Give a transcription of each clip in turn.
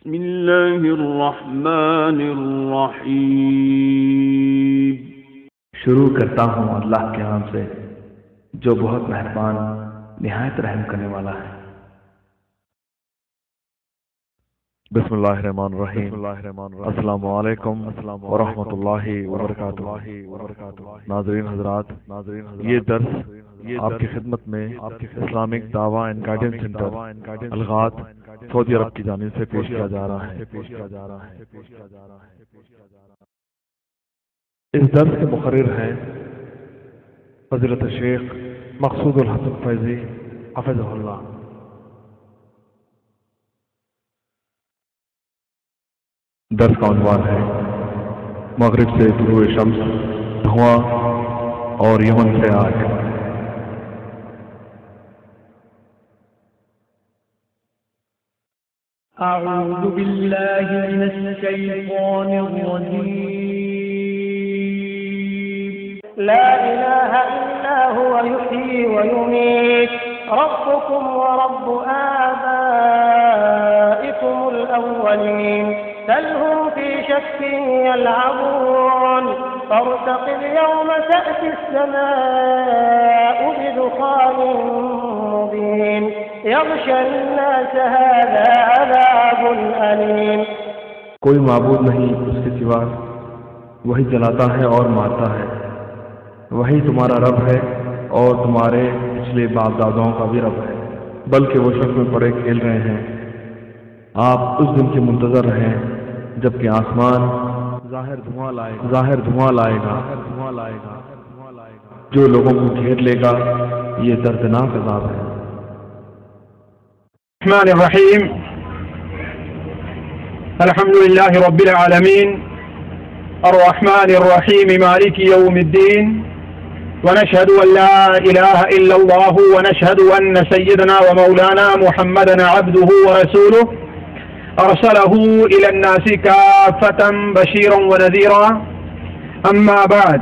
بسم اللہ الرحمن الرحیم۔ شروع کرتا ہوں اللہ کے نام سے جو بہت مہربان نہایت رحم کرنے والا ہے۔ بسم اللہ الرحمن الرحیم۔ السلام علیکم ورحمۃ اللہ وبرکاتہ۔ ناظرین حضرات، یہ درس آپ کی خدمت میں اسلامک دعویٰ اینڈ گائیڈنس سینٹر الغات سعودی عرب کی جانب سے پیش کیا جا رہا ہے۔ اس درس کے مقرر ہیں فضیلت الشیخ مقصود الحسن فیضی حفظہ اللہ۔ درس کا عنوان ہے مغرب سے طلوع شمس، دھواں اور یمن سے آگ۔ أعوذ بالله من الشيطان الرجيم. لا إله إلا هو يحيي ويميت ربكم ورب آبائكم الأولين بل هم في شك يلعبون فارتقب يوم تأتي السماء بدخان مبين يغشى الناس هذا عذاب أليم۔ کوئی معبود نہیں اس کے سوا، وہی جلاتا ہے اور مارتا ہے، وہی تمہارا رب ہے اور تمہارے پچھلے باپ داداؤں کا بھی رب ہے، بلکہ وہ شک میں پڑے کھیل رہے ہیں۔ آپ اس دن کے منتظر رہیں جبکہ آسمان ظاہر دھواں لائے گا جو لوگوں کو گھیر لے گا۔ یہ دردناک عذاب ہے۔ الرحمن الرحیم، الحمد للہ رب العالمین، الرحمن الرحیم مالک یوم الدین، ونشهد ان لا الہ الا اللہ ونشهد ان سیدنا ومولانا محمدا عبده ورسوله ارسله الى الناس كافة بشيرا ونذيرا، اما بعد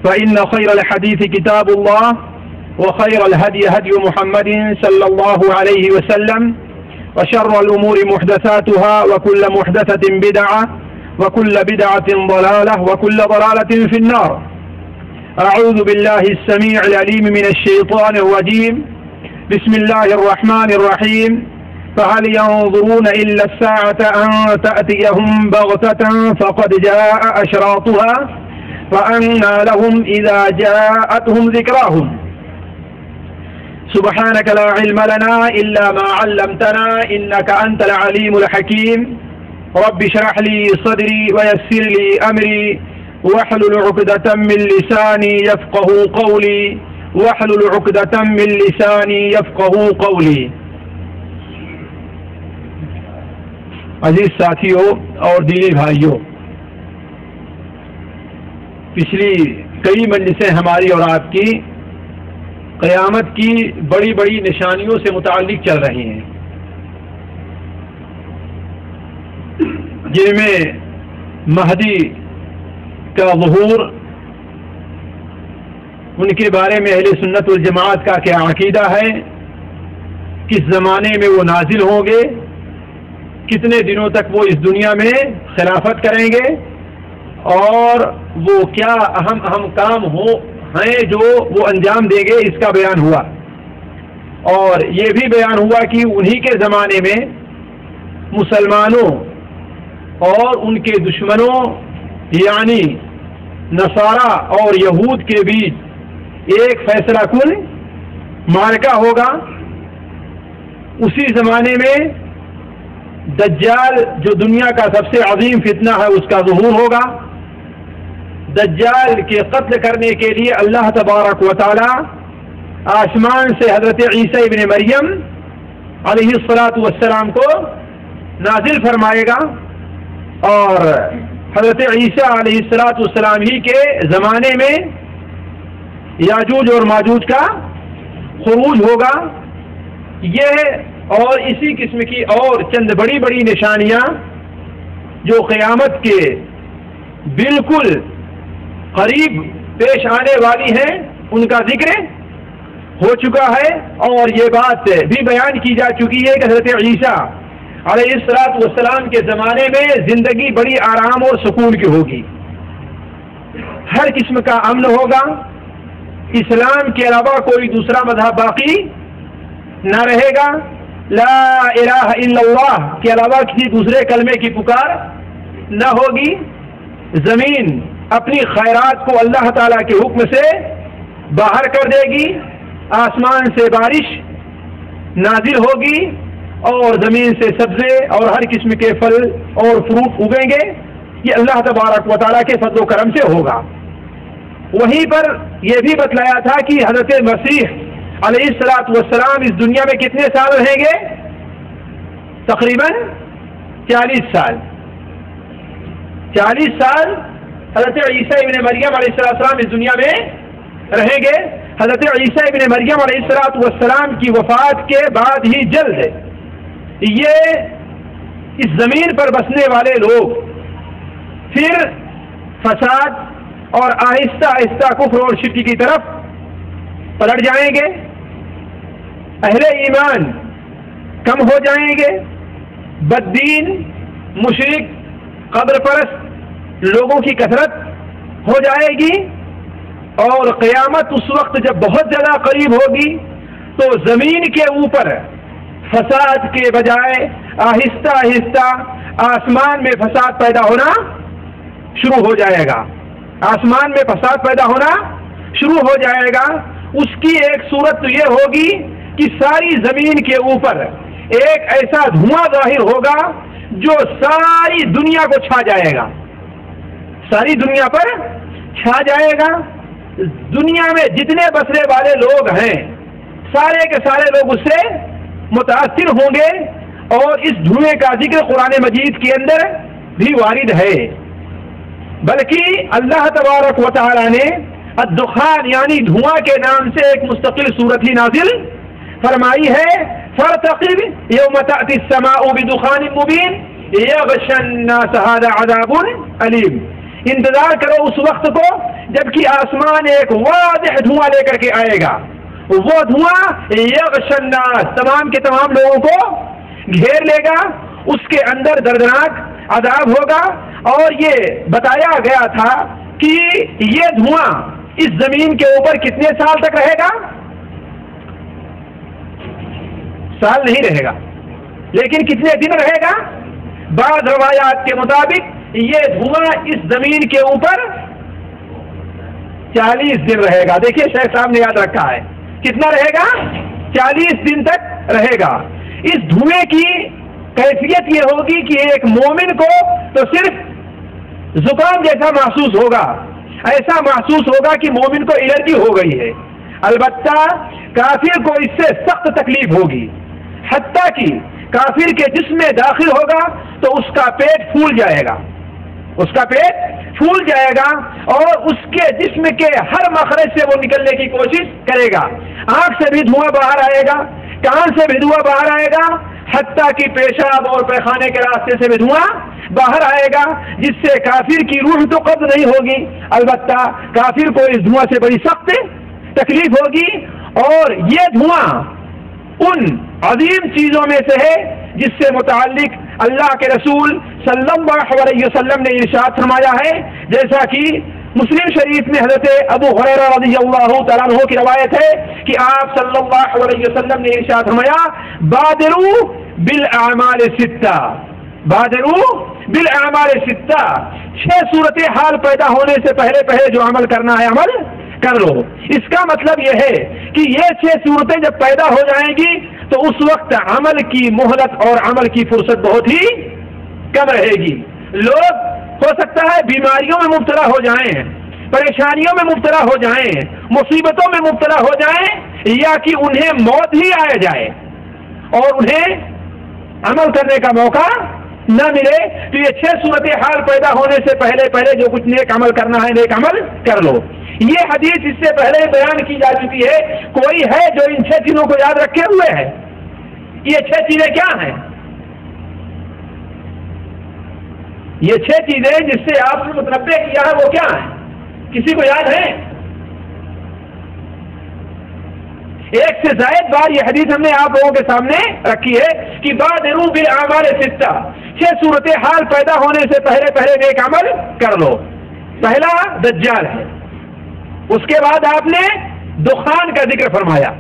فان خير الحديث كتاب الله وخير الهدي هدي محمد صلى الله عليه وسلم، وشر الأمور محدثاتها وكل محدثة بدعة وكل بدعة ضلالة وكل ضلالة في النار۔ أعوذ بالله السميع العليم من الشيطان الرجيم، بسم الله الرحمن الرحيم، فهل ينظرون إلا الساعة أن تأتيهم بغتة فقد جاء أشراطها فأنى لهم إذا جاءتهم ذكراهم، سبحانك لا علم لنا إلا ما علمتنا إنك أنت العليم الحكيم، رب اشرح لي صدري ويسر لي أمري واحلل عقدة من لساني يفقهوا قولي واحلل عقدة من لساني يفقهوا قولي۔ عزیز ساتھیوں اور دینی بھائیوں، پچھلی کئی مجلسیں ہماری اور آپ کی قیامت کی بڑی بڑی نشانیوں سے متعلق چل رہی ہیں، جن میں مہدی کا ظہور، ان کے بارے میں اہل سنت والجماعت کا کیا عقیدہ ہے، کس زمانے میں وہ نازل ہوں گے، کتنے دنوں تک وہ اس دنیا میں خلافت کریں گے، اور وہ کیا اہم اہم کام ہیں جو وہ انجام دیں گے، اس کا بیان ہوا۔ اور یہ بھی بیان ہوا کہ انہی کے زمانے میں مسلمانوں اور ان کے دشمنوں یعنی نصارہ اور یہود کے بیچ ایک فیصلہ کن معرکہ ہوگا۔ اسی زمانے میں دجال جو دنیا کا سب سے عظیم فتنہ ہے اس کا ظہور ہوگا۔ دجال کے قتل کرنے کے لیے اللہ تبارک و تعالی آسمان سے حضرت عیسیٰ ابن مریم علیہ الصلاۃ والسلام کو نازل فرمائے گا، اور حضرت عیسیٰ علیہ الصلاۃ والسلام ہی کے زمانے میں یاجوج اور ماجوج کا خروج ہوگا۔ یہ اور اسی قسم کی اور چند بڑی بڑی نشانیاں جو قیامت کے بالکل قریب پیش آنے والی ہیں، ان کا ذکر ہو چکا ہے، اور یہ بات بھی بیان کی جا چکی ہے کہ حضرت عیسیٰ علیہ الصلوۃ والسلام کے زمانے میں زندگی بڑی آرام اور سکون کی ہوگی، ہر قسم کا امن ہوگا، اسلام کے علاوہ کوئی دوسرا مذہب باقی نہ رہے گا، لا الہ الا اللہ کے علاوہ کسی دوسرے کلمے کی پکار نہ ہوگی، زمین اپنی خیرات کو اللہ تعالیٰ کے حکم سے باہر کر دے گی، آسمان سے بارش نازل ہوگی اور زمین سے سبزے اور ہر قسم کے پھل اور فروٹ اگیں گے، یہ اللہ تبارک و تعالیٰ کے فضل و کرم سے ہوگا۔ وہیں پر یہ بھی بتلایا تھا کہ حضرت مسیح علیہ الصلوۃ والسلام اس دنیا میں کتنے سال رہیں گے؟ تقریباً 40 سال۔ 40 سال حضرت عیسیٰ ابن مریم علیہ السلام اس دنیا میں رہیں گے۔ حضرت عیسیٰ ابن مریم علیہ السلام کی وفات کے بعد ہی جلد یہ اس زمین پر بسنے والے لوگ پھر فساد اور آہستہ آہستہ کفر اور شرک کی طرف پلٹ جائیں گے، اہل ایمان کم ہو جائیں گے، بددین مشرک قبر پرست لوگوں کی کثرت ہو جائے گی، اور قیامت اس وقت جب بہت زیادہ قریب ہوگی تو زمین کے اوپر فساد کے بجائے آہستہ آہستہ آسمان میں فساد پیدا ہونا شروع ہو جائے گا، آسمان میں فساد پیدا ہونا شروع ہو جائے گا۔ اس کی ایک صورت تو یہ ہوگی کہ ساری زمین کے اوپر ایک ایسا دھواں ظاہر ہوگا جو ساری دنیا کو چھا جائے گا، ساری دنیا پر چھا جائے گا۔ دنیا میں جتنے بسنے والے لوگ ہیں سارے کے سارے لوگ اس سے متاثر ہوں گے، اور اس دھوئیں کا ذکر قرآن مجید کے اندر بھی وارد ہے، بلکہ اللہ تبارک و تعالی نے الدخان یعنی دھواں کے نام سے ایک مستقل صورت ہی نازل فرمائی ہے، فارتقب یوم تأتی السماء بدخان مبین یغشی الناس ھذا عذاب علیم، انتظار کرو اس وقت کو جبکہ آسمان ایک واضح دھواں لے کر کے آئے گا، وہ دھواں یغشی الناس تمام کے تمام لوگوں کو گھیر لے گا، اس کے اندر دردناک عذاب ہوگا۔ اور یہ بتایا گیا تھا کہ یہ دھواں اس زمین کے اوپر کتنے سال تک رہے گا؟ سال نہیں رہے گا، لیکن کتنے دن رہے گا؟ بعض روایات کے مطابق یہ دھواں اس زمین کے اوپر 40 دن رہے گا۔ دیکھیے شیخ صاحب نے یاد رکھا ہے، کتنا رہے گا؟ 40 دن تک رہے گا۔ اس دھوئیں کی کیفیت یہ ہوگی کہ ایک مومن کو تو صرف زکام جیسا محسوس ہوگا، ایسا محسوس ہوگا کہ مومن کو الرجی ہو گئی ہے، البتہ کافر کو اس سے سخت تکلیف ہوگی، حتیٰ کہ کافر کے جسم میں داخل ہوگا تو اس کا پیٹ پھول جائے گا، اس کا پیٹ پھول جائے گا، اور اس کے جسم کے ہر مخرج سے وہ نکلنے کی کوشش کرے گا، آنکھ سے بھی دھواں باہر آئے گا، کان سے بھی دھواں باہر آئے گا، حتیٰ کہ پیشاب اور پیخانے کے راستے سے بھی دھواں باہر آئے گا، جس سے کافر کی روح تو قبض نہیں ہوگی، البتہ کافر کو اس دھواں سے بڑی سخت تکلیف ہوگی۔ اور یہ دھواں ان عظیم چیزوں میں سے ہے جس سے متعلق اللہ کے رسول صلی اللہ علیہ وسلم نے ارشاد فرمایا ہے، جیسا کہ مسلم شریف میں حضرت ابو ہریرہ رضی اللہ تعالیٰ عنہ کی روایت ہے کہ آپ صلی اللہ علیہ وسلم نے ارشاد فرمایا، بادروا بالاعمال الستہ، بادروا بالاعمال الستہ، 6 صورت حال پیدا ہونے سے پہلے جو عمل کرنا ہے عمل کر لو۔ اس کا مطلب یہ ہے کہ یہ 6 صورتیں جب پیدا ہو جائیں گی تو اس وقت عمل کی مہلت اور عمل کی فرصت بہت ہی کم رہے گی۔ لوگ ہو سکتا ہے بیماریوں میں مبتلا ہو جائیں، پریشانیوں میں مبتلا ہو جائیں، مصیبتوں میں مبتلا ہو جائیں، یا کہ انہیں موت ہی آ جائے اور انہیں عمل کرنے کا موقع نہ ملے، تو یہ 6 صورت حال پیدا ہونے سے پہلے جو کچھ نیک عمل کرنا ہے نیک عمل کر لو۔ یہ حدیث اس سے پہلے بیان کی جا چکی ہے، کوئی ہے جو ان 6 چیزوں کو یاد رکھے ہوئے ہے؟ یہ 6 چیزیں کیا ہیں؟ یہ 6 چیزیں جس سے آپ نے متنبع کیا ہے وہ کیا ہیں؟ کسی کو یاد ہے؟ ایک سے زائد بار یہ حدیث ہم نے آپ لوگوں کے سامنے رکھی ہے کہ بادروا بالاعمال الستہ، 6 صورتحال پیدا ہونے سے پہلے نیک عمل کر لو۔ پہلا دجال ہے، اس کے بعد آپ نے دخان کا ذکر فرمایا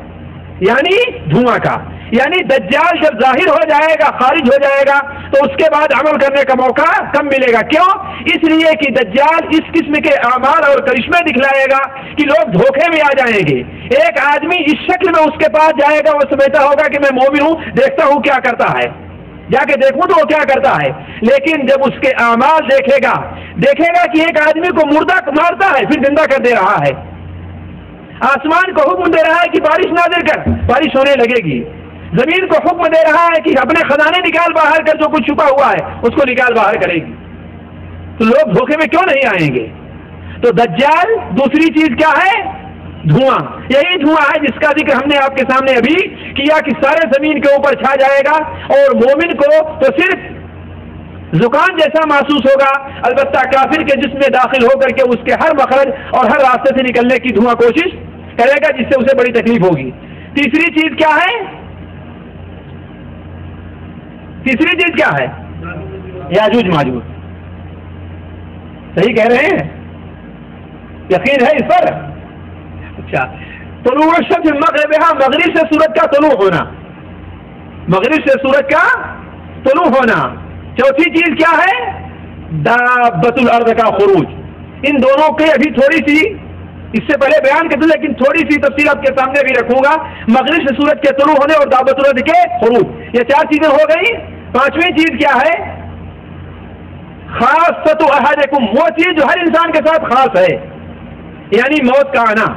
یعنی دھواں کا، یعنی دجال جب ظاہر ہو جائے گا، خارج ہو جائے گا تو اس کے بعد عمل کرنے کا موقع کم ملے گا۔ کیوں؟ اس لیے کہ دجال اس قسم کے اعمال اور کرشمے دکھلائے گا کہ لوگ دھوکے میں آ جائیں گے۔ ایک آدمی اس شکل میں اس کے پاس جائے گا، وہ سمجھتا ہوگا کہ میں مومن ہوں، دیکھتا ہوں کیا کرتا ہے، جا کے دیکھوں تو وہ کیا کرتا ہے، لیکن جب اس کے اعمال دیکھے گا کہ ایک آدمی کو مردہ مارتا ہے پھر زندہ کر دے رہا ہے، آسمان کو حکم دے رہا ہے کہ بارش نازل کر، بارش ہونے لگے گی، زمین کو حکم دے رہا ہے کہ اپنے خزانے نکال باہر کر، جو کچھ چھپا ہوا ہے اس کو نکال باہر کرے گی، تو لوگ دھوکے میں کیوں نہیں آئیں گے؟ تو دجال دوسری چیز کیا ہے؟ دھواں۔ یہی دھواں ہے جس کا ذکر ہم نے آپ کے سامنے ابھی کیا کہ سارے زمین کے اوپر چھا جائے گا اور مومن کو تو صرف زکام جیسا محسوس ہوگا، البتہ کافر کے جسم میں داخل ہو کر کے اس کے ہر مخرج اور ہر راستے سے نکلنے کی دھواں کوشش کرے گا، جس سے اسے بڑی تکلیف ہوگی۔ تیسری چیز کیا ہے؟ یاجوج ماجوج۔ صحیح کہہ رہے ہیں؟ یقین ہے اس پر؟ اچھا، طلوع الشمس من مغربها، مغرب سے سورج کا طلوع ہونا، مغرب سے سورج کا طلوع ہونا۔ چوتھی چیز کیا ہے؟ دابۃ الارض کا خروج۔ ان دونوں کے ابھی تھوڑی سی اس سے پہلے بیان کرتے لیکن تھوڑی سی تفصیل آپ کے سامنے بھی رکھوں گا۔ مغرب سے سورج کے طلوع ہونے اور دابۃ الارض کے خروج، یہ 4 چیزیں ہو گئی۔ 5ویں چیز کیا ہے؟ خاصۃ احدکم، وہ چیز جو ہر انسان کے ساتھ خاص ہے، یعنی موت کا آنا۔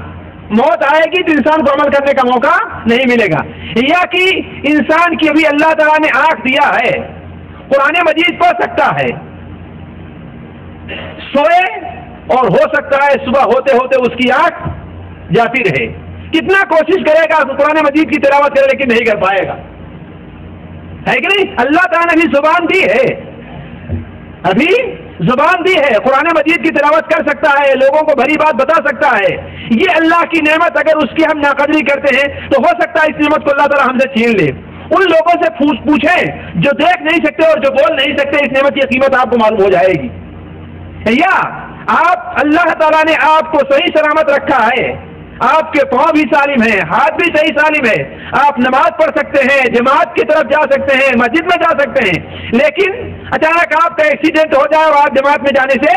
موت آئے گی تو انسان کو عمل کرنے کا موقع نہیں ملے گا، یا کہ انسان کی ابھی اللہ تعالیٰ نے آنکھ دیا ہے، قرآن مجید پڑھ سکتا ہے، سوئے اور ہو سکتا ہے صبح ہوتے ہوتے اس کی آنکھ جاتی رہے، کتنا کوشش کرے گا قرآن مجید کی تلاوت کرے لیکن نہیں کر پائے گا، ہے کہ نہیں؟ اللہ تعالیٰ نے زبان دی ہے، ابھی زبان دی ہے، قرآن مجید کی تلاوت کر سکتا ہے، لوگوں کو بھری بات بتا سکتا ہے۔ یہ اللہ کی نعمت اگر اس کی ہم ناقدری کرتے ہیں تو ہو سکتا ہے اس نعمت کو اللہ تعالیٰ ہم سے چھین لے۔ ان لوگوں سے پوچھیں جو دیکھ نہیں سکتے اور جو بول نہیں سکتے، اس نعمت کی قیمت آپ کو معلوم ہو جائے گی۔ یا آپ اللہ تعالیٰ نے آپ کو صحیح سلامت رکھا ہے، آپ کے پاؤں بھی سالم ہیں، ہاتھ بھی صحیح سالم ہے، آپ نماز پڑھ سکتے ہیں، جماعت کی طرف جا سکتے ہیں، مسجد میں جا سکتے ہیں، لیکن اچانک آپ کا ایکسیڈنٹ ہو جائے اور آپ جماعت میں جانے سے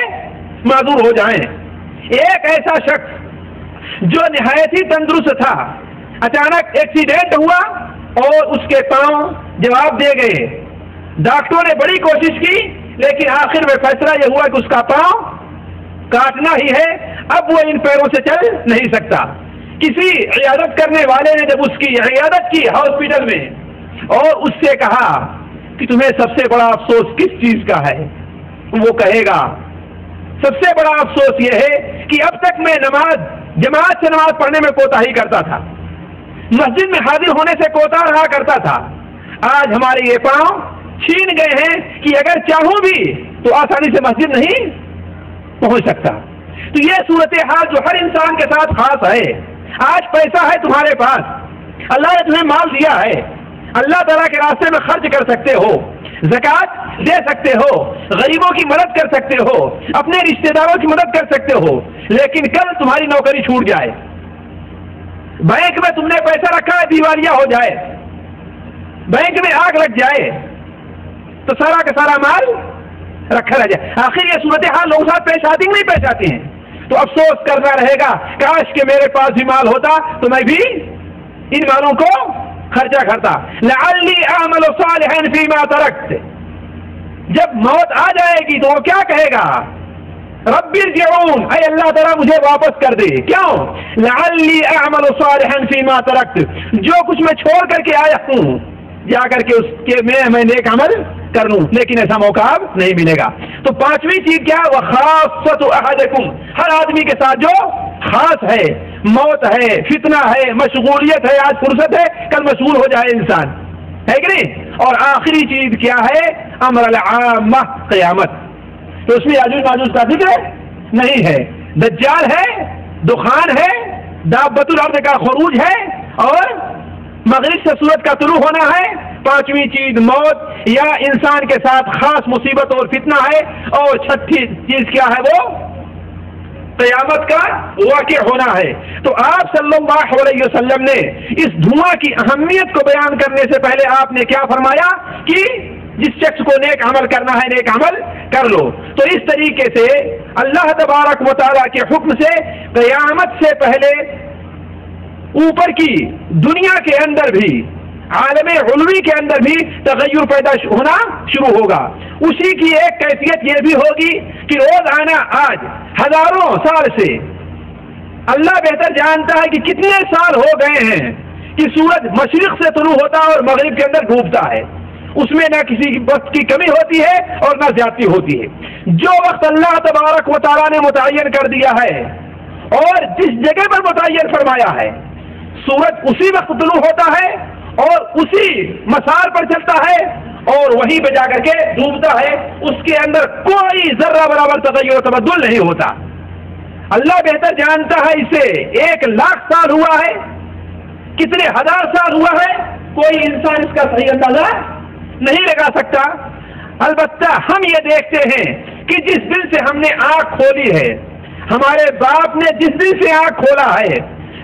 معذور ہو جائیں۔ ایک ایسا شخص جو نہایت ہی تندرست تھا، اچانک ایکسیڈنٹ ہوا اور اس کے پاؤں جواب دے گئے، ڈاکٹروں نے بڑی کوشش کی لیکن آخر میں فیصلہ یہ ہوا کہ اس کا پاؤں کاٹنا ہی ہے، اب وہ ان پیروں سے چل نہیں سکتا۔ کسی عیادت کرنے والے نے جب اس کی عیادت کی ہاسپٹل میں اور اس سے کہا کہ تمہیں سب سے بڑا افسوس کس چیز کا ہے، وہ کہے گا سب سے بڑا افسوس یہ ہے کہ اب تک میں جماعت سے نماز پڑھنے میں کوتاہی کرتا تھا، مسجد میں حاضر ہونے سے کوتاہ رہا کرتا تھا، آج ہمارے یہ پاؤں چھین گئے ہیں کہ اگر چاہوں بھی تو آسانی سے مسجد نہیں پہنچ سکتا۔ تو یہ صورتحال جو ہر انسان کے ساتھ خاص ہے۔ آج پیسہ ہے تمہارے پاس، اللہ نے تمہیں مال دیا ہے، اللہ تعالیٰ کے راستے میں خرچ کر سکتے ہو، زکوٰۃ دے سکتے ہو، غریبوں کی مدد کر سکتے ہو، اپنے رشتہ داروں کی مدد کر سکتے ہو، لیکن کل تمہاری نوکری چھوٹ جائے، بینک میں تم نے پیسہ رکھا ہے، دیوالیہ ہو جائے، بینک میں آگ لگ جائے تو سارا کا سارا مال رکھا رہ جائے۔ آخر یہ صورتحال لوگوں ساتھ پیش آتی نہیں پیش آتی ہیں، تو افسوس کرنا رہے گا کاش کہ میرے پاس بھی مال ہوتا تو میں بھی ان مالوں کو خرچہ کرتا۔ لعلی اعمل صالحا فیما ترکت، جب موت آ جائے گی تو وہ کیا کہے گا؟ رب ارجعون، اے اللہ تعالیٰ مجھے واپس کر دے۔ کیوں؟ لعلی اعمل صالحا فیما ترکت، جو کچھ میں چھوڑ کر کے آیا ہوں جا کر کے اس کے میں نیک عمل کر لوں، لیکن ایسا موقع اب نہیں ملے گا۔ تو 5ویں چیز کیا؟ وخاصۃ احدکم، ہر آدمی کے ساتھ جو خاص ہے، موت ہے، فتنہ ہے، مشغولیت ہے، آج فرصت ہے کل مشغول ہو جائے انسان، ہے کہ نہیں؟ اور آخری چیز کیا ہے؟ امر العامہ، قیامت۔ تو اس میں یاجوج ماجوج کا ذکر نہیں ہے، دجال ہے، دخان ہے، دابۃ الارض کا خروج ہے، اور مغرب سے سورج کا طلوع ہونا ہے. پانچویں چیز موت یا انسان کے ساتھ خاص مصیبت اور فتنہ ہے. اور چھٹی چیز کیا ہے؟ وہ قیامت کا واقع ہونا ہے. تو آپ صلی اللہ علیہ وسلم نے اس دھواں کی اہمیت کو بیان کرنے سے پہلے آپ نے کیا فرمایا کہ جس شخص کو نیک عمل کرنا ہے نیک عمل کر لو. تو اس طریقے سے اللہ تبارک و تعالیٰ کے حکم سے قیامت سے پہلے اوپر کی دنیا کے اندر بھی عالم علوی کے اندر بھی تغیر پیدا ہونا شروع ہوگا. اسی کی ایک کیفیت یہ بھی ہوگی کہ روزانہ آج ہزاروں سال سے اللہ بہتر جانتا ہے کہ کتنے سال ہو گئے ہیں کہ سورج مشرق سے طلوع ہوتا ہے اور مغرب کے اندر ڈوبتا ہے. اس میں نہ کسی وقت کی کمی ہوتی ہے اور نہ زیادتی ہوتی ہے. جو وقت اللہ تبارک و تعالیٰ نے متعین کر دیا ہے اور جس جگہ پر متعین فرمایا ہے سورج اسی وقت طلوع ہوتا ہے اور اسی مسار پر چلتا ہے اور وہیں پہ جا کر کے ڈوبتا ہے. اس کے اندر کوئی ذرہ برابر تغیر و تبدل نہیں ہوتا. اللہ بہتر جانتا ہے اسے 1,00,000 سال ہوا ہے, کتنے ہزار سال ہوا ہے, کوئی انسان اس کا صحیح اندازہ نہیں لگا سکتا. البتہ ہم یہ دیکھتے ہیں کہ جس دن سے ہم نے آنکھ کھولی ہے, ہمارے باپ نے جس دن سے آنکھ کھولا ہے,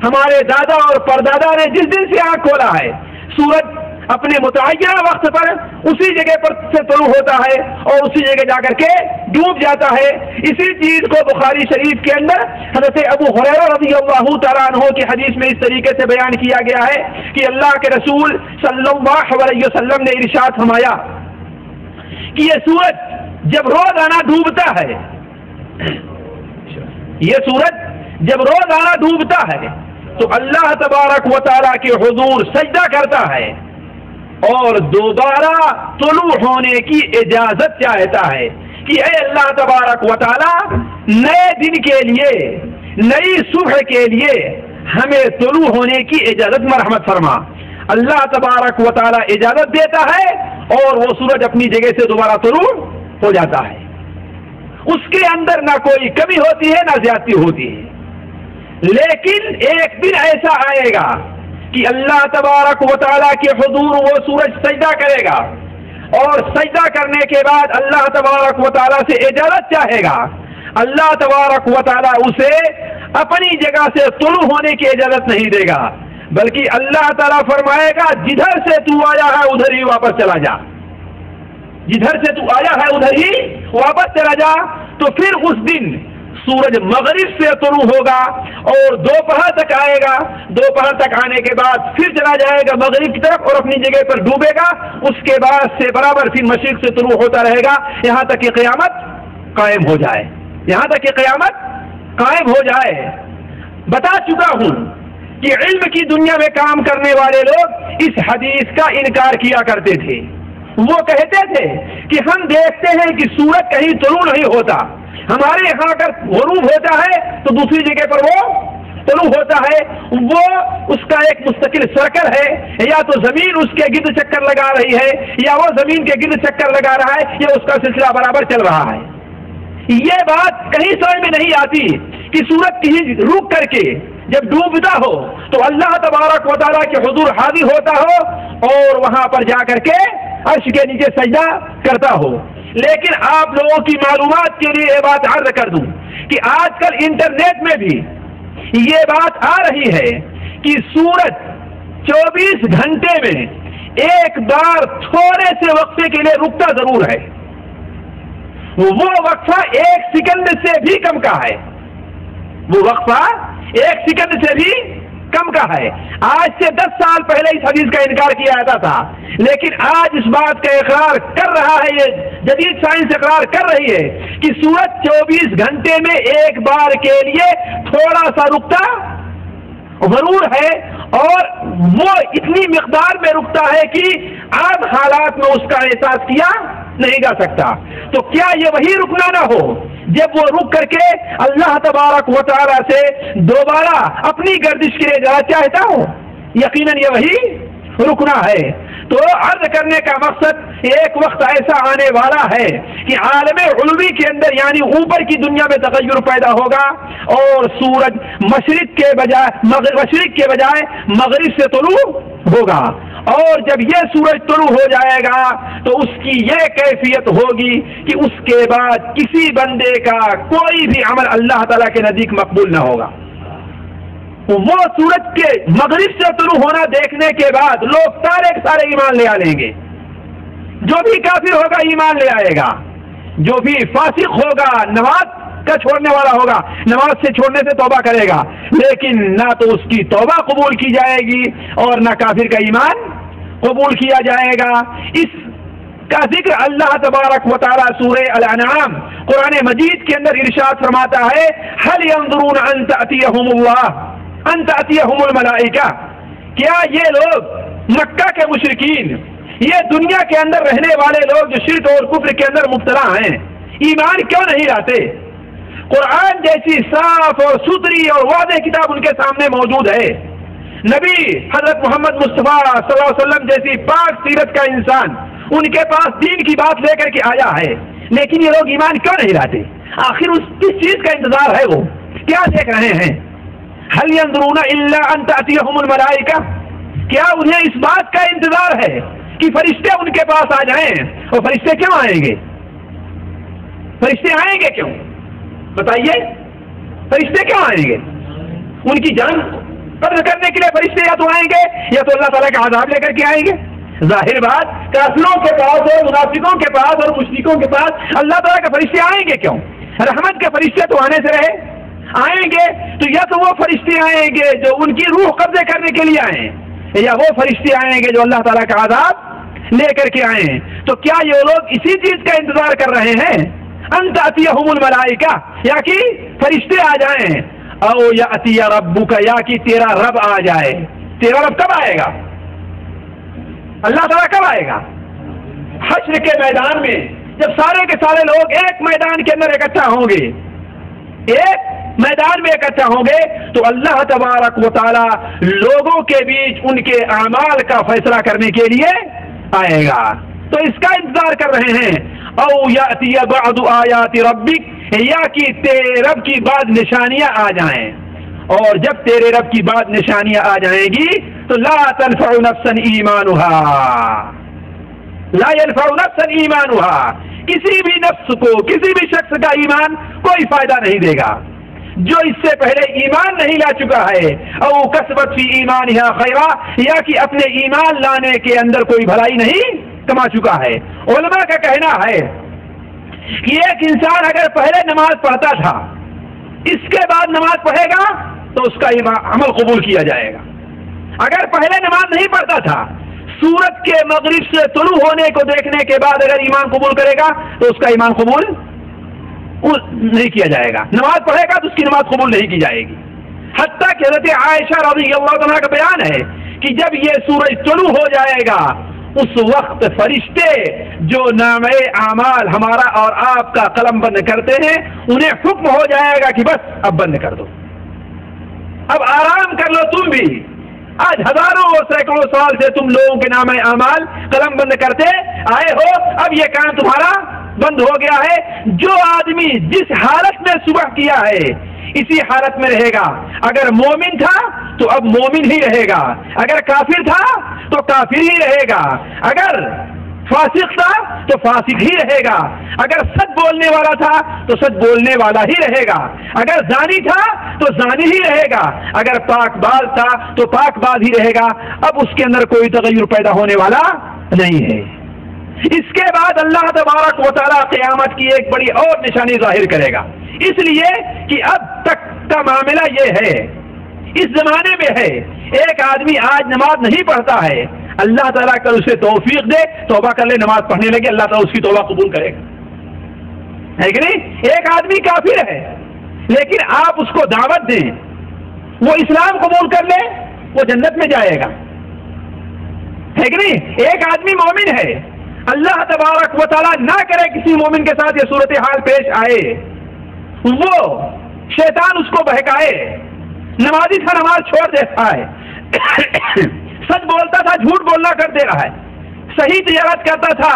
ہمارے دادا اور پردادا نے جس دن سے آنکھ کھولا ہے, سورج اپنے متعینہ وقت پر اسی جگہ پر سے طلوع ہوتا ہے اور اسی جگہ جا کر کے ڈوب جاتا ہے. اسی چیز کو بخاری شریف کے اندر حضرت ابو ہریرہ رضی اللہ تعالیٰ عنہ کی حدیث میں اس طریقے سے بیان کیا گیا ہے کہ اللہ کے رسول صلی اللہ علیہ وسلم نے ارشاد فرمایا کہ یہ سورج جب روزانہ ڈوبتا ہے, یہ سورج جب روزانہ ڈوبتا ہے تو اللہ تبارک و تعالیٰ کے حضور سجدہ کرتا ہے اور دوبارہ طلوع ہونے کی اجازت چاہتا ہے کہ اے اللہ تبارک و تعالیٰ نئے دن کے لیے, نئی صبح کے لیے ہمیں طلوع ہونے کی اجازت مرحمت فرما. اللہ تبارک و تعالیٰ اجازت دیتا ہے اور وہ سورج اپنی جگہ سے دوبارہ طلوع ہو جاتا ہے. اس کے اندر نہ کوئی کمی ہوتی ہے نہ زیادتی ہوتی ہے. لیکن ایک دن ایسا آئے گا کہ اللہ تبارک و تعالیٰ کے حضور وہ سورج سجدہ کرے گا اور سجدہ کرنے کے بعد اللہ تبارک و تعالیٰ سے اجازت چاہے گا. اللہ تبارک و تعالیٰ اسے اپنی جگہ سے طلوع ہونے کی اجازت نہیں دے گا, بلکہ اللہ تعالیٰ فرمائے گا جدھر سے تو آیا ہے ادھر ہی واپس چلا جا, جدھر سے تو آیا ہے ادھر ہی واپس چلا جا. تو پھر اس دن سورج مغرب سے طلوع ہوگا اور دوپہر تک آئے گا. دوپہر تک آنے کے بعد پھر چلا جائے گا مغرب کی طرف اور اپنی جگہ پر ڈوبے گا. اس کے بعد سے برابر پھر مشرق سے طلوع ہوتا رہے گا یہاں تک کہ قیامت قائم ہو جائے, یہاں تک کہ قیامت قائم ہو جائے. بتا چکا ہوں کہ علم کی دنیا میں کام کرنے والے لوگ اس حدیث کا انکار کیا کرتے تھے. وہ کہتے تھے کہ ہم دیکھتے ہیں کہ سورج کہیں طلوع نہیں ہوتا, ہمارے یہاں اگر غروب ہوتا ہے تو دوسری جگہ پر وہ طلوع ہوتا ہے. وہ اس کا ایک مستقل سرکل ہے, یا تو زمین اس کے گرد چکر لگا رہی ہے یا وہ زمین کے گرد چکر لگا رہا ہے, یا اس کا سلسلہ برابر چل رہا ہے. یہ بات کہیں سمجھ میں نہیں آتی کہ سورج کہیں رک کر کے جب ڈوبتا ہو تو اللہ تبارک و تعالیٰ کے حضور حاضر ہوتا ہو اور وہاں پر جا کر کے عرش کے نیچے سجدہ کرتا ہو. لیکن آپ لوگوں کی معلومات کے لیے یہ بات عرض کر دوں کہ آج کل انٹرنیٹ میں بھی یہ بات آ رہی ہے کہ سورج 24 گھنٹے میں ایک بار تھوڑے سے وقفے کے لیے رکتا ضرور ہے. وہ وقفہ 1 سیکنڈ سے بھی کم کا ہے, وہ وقفہ 1 سیکنڈ سے بھی کم کا ہے. آج سے 10 سال پہلے اس حدیث کا انکار کیا جاتا تھا, لیکن آج اس بات کا اقرار کر رہا ہے, یہ جدید سائنس اقرار کر رہی ہے کہ سورج 24 گھنٹے میں ایک بار کے لیے تھوڑا سا رکتا ضرور ہے, اور وہ اتنی مقدار میں رکتا ہے کہ عام حالات میں اس کا احساس کیا نہیں جا سکتا. تو کیا یہ وہی رکنا نہ ہو جب وہ رک کر کے اللہ تبارک و تعالیٰ سے دوبارہ اپنی گردش کے لیے جانا چاہتا ہوں؟ یقیناً یہ وہی رکنا ہے. تو عرض کرنے کا مقصد ایک وقت ایسا آنے والا ہے کہ عالم علوی کے اندر یعنی اوپر کی دنیا میں تغیر پیدا ہوگا اور سورج مشرق کے بجائے مغرب سے طلوع ہوگا، اور جب یہ سورج طلوع ہو جائے گا تو اس کی یہ کیفیت ہوگی کہ اس کے بعد کسی بندے کا کوئی بھی عمل اللہ تعالیٰ کے نزدیک مقبول نہ ہوگا۔ وہ سورج کے مغرب سے طلوع ہونا دیکھنے کے بعد لوگ سارے کے سارے ایمان لے آئیں گے، جو بھی کافر ہوگا ایمان لے آئے گا، جو بھی فاسق ہوگا نماز کا چھوڑنے والا ہوگا نماز سے چھوڑنے سے توبہ کرے گا، لیکن نہ تو اس کی توبہ قبول کی جائے گی اور نہ کافر کا ایمان قبول کیا جائے گا۔ اس کا ذکر اللہ تبارک و تعالی سورہ الانعام قرآن مجید کے اندر ارشاد فرماتا ہے هل ينظرون ان تأتيهم الله ان تأتيهم الملائکہ، کیا یہ لوگ مکہ کے مشرکین، یہ دنیا کے اندر رہنے والے لوگ جو شرک اور کفر کے اندر مبتلا ہیں، ایمان کیوں نہیں لاتے؟ قرآن جیسی صاف اور ستھری اور واضح کتاب ان کے سامنے موجود ہے، نبی حضرت محمد مصطفیٰ صلی اللہ علیہ وسلم جیسی پاک سیرت کا انسان ان کے پاس دین کی بات لے کر کے آیا ہے، لیکن یہ لوگ ایمان کیوں نہیں لاتے؟ آخر اس کس چیز کا انتظار ہے؟ وہ کیا دیکھ رہے ہیں؟ هل ينظرون الا ان تأتيهم الملائکہ، کیا انہیں اس بات کا انتظار ہے کہ فرشتے ان کے پاس آ جائیں؟ اور فرشتے کیوں آئیں گے؟ فرشتے آئیں گے کیوں بتائیے؟ فرشتے کیوں آئیں گے؟ ان کی جان قبض کرنے کے لیے فرشتے یا تو آئیں گے یا تو اللہ تعالیٰ کا عذاب لے کر کے آئیں گے۔ ظاہر بات کافروں کے پاس اور منافقوں کے پاس اور مشرکوں کے پاس اللہ تعالیٰ کے فرشتے آئیں گے کیوں؟ رحمت کے فرشتے تو آنے سے رہے، آئیں گے تو یا تو وہ فرشتے آئیں گے جو ان کی روح قبضے کرنے کے لیے آئیں، یا وہ فرشتے آئیں گے جو اللہ تعالیٰ کا عذاب لے کر کے آئیں۔ تو کیا یہ لوگ اسی چیز کا انتظار کر رہے ہیں ان تأتیہم الملائکہ، یا کہ فرشتے آ جائیں، او یأتی ربک، یا کہ تیرا رب آ جائے؟ تیرا رب کب آئے گا؟ اللہ تعالیٰ کب آئے گا؟ حشر کے میدان میں، جب سارے کے سارے لوگ ایک میدان کے اندر اکٹھا ہوں گے، ایک میدان میں اکٹھا ہوں گے تو اللہ تبارک و تعالی لوگوں کے بیچ ان کے اعمال کا فیصلہ کرنے کے لیے آئے گا۔ تو اس کا انتظار کر رہے ہیں، او یاتی بعض آیات ربک، یا کہ تیرے رب کی بعض نشانیاں آ جائیں، اور جب تیرے رب کی بعض نشانیاں آ جائیں گی تو لا تنفع نفسا ایمانها، لا ينفع نفسا ایمانها، کسی بھی نفس کو، کسی بھی شخص کا ایمان کوئی فائدہ نہیں دے گا جو اس سے پہلے ایمان نہیں لا چکا ہے، او کسبت فی ایمانها خیرا، یا کہ اپنے ایمان لانے کے اندر کوئی بھلائی نہیں کما چکا ہے۔ علماء کا کہنا ہے کہ ایک انسان اگر پہلے نماز پڑھتا تھا، اس کے بعد نماز پڑھے گا تو اس کا عمل قبول کیا جائے گا۔ اگر پہلے نماز نہیں پڑھتا تھا، سورج کے مغرب سے طلوع ہونے کو دیکھنے کے بعد اگر ایمان قبول کرے گا تو اس کا ایمان قبول نہیں کیا جائے گا، نماز پڑھے گا تو اس کی نماز قبول نہیں کی جائے گی۔ حتیٰ کہ حضرت عائشہ رضی اللہ عنہا کا بیان ہے کہ جب یہ سورج طلوع ہو جائے گا اس وقت فرشتے جو نامہ اعمال ہمارا اور آپ کا قلم بند کرتے ہیں انہیں حکم ہو جائے گا کہ بس اب بند کر دو، اب آرام کر لو تم بھی۔ آج ہزاروں اور سینکڑوں سال سے تم لوگوں کے نامہ اعمال قلم بند کرتے آئے ہو، اب یہ کام تمہارا بند ہو گیا ہے۔ جو آدمی جس حالت میں صبح کیا ہے اسی حالت میں رہے گا، اگر مومن تھا تو اب مومن ہی رہے گا، اگر کافر تھا تو کافر ہی رہے گا، اگر فاسق تھا تو فاسق ہی رہے گا، اگر سچ بولنے والا تھا تو سچ بولنے والا ہی رہے گا، اگر زانی تھا تو زانی ہی رہے گا، اگر پاک باز تھا تو پاک باز ہی رہے گا۔ اب اس کے اندر کوئی تغیر پیدا ہونے والا نہیں ہے۔ اس کے بعد اللہ تبارک و تعالیٰ قیامت کی ایک بڑی اور نشانی ظاہر کرے گا، اس لیے کہ اب تک کا معاملہ یہ ہے، اس زمانے میں ہے ایک آدمی آج نماز نہیں پڑھتا ہے، اللہ تعالیٰ کل اسے توفیق دے توبہ کر لے، نماز پڑھنے لگے، اللہ تعالیٰ اس کی توبہ قبول کرے گا، ہے کہ نہیں؟ ایک آدمی کافر ہے لیکن آپ اس کو دعوت دیں، وہ اسلام قبول کر لے، وہ جنت میں جائے گا، ہے کہ نہیں؟ ایک آدمی مومن ہے، اللہ تبارک و تعالیٰ نہ کرے کسی مومن کے ساتھ یہ صورتحال پیش آئے، وہ شیطان اس کو بہکائے، نمازی تھا نماز چھوڑ دیتا ہے، سچ بولتا تھا جھوٹ بولنا کر دے رہا ہے، صحیح تجارت کرتا تھا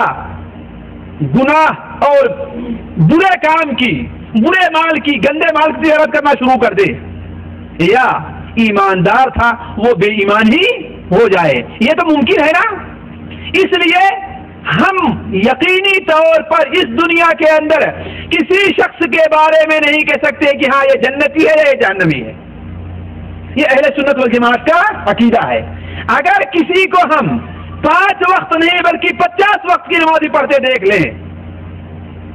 گناہ اور برے کام کی، برے مال کی، گندے مال کی تجارت کرنا شروع کر دے، یا ایماندار تھا وہ بے ایمان ہی ہو جائے؟ یہ تو ممکن ہے نا۔ اس لیے ہم یقینی طور پر اس دنیا کے اندر کسی شخص کے بارے میں نہیں کہہ سکتے کہ ہاں یہ جنتی ہے یا یہ جہنمی ہے۔ یہ اہل سنت والجماعت کا عقیدہ ہے۔ اگر کسی کو ہم 5 وقت نہیں بلکہ 50 وقت کی نماز پڑھتے دیکھ لیں،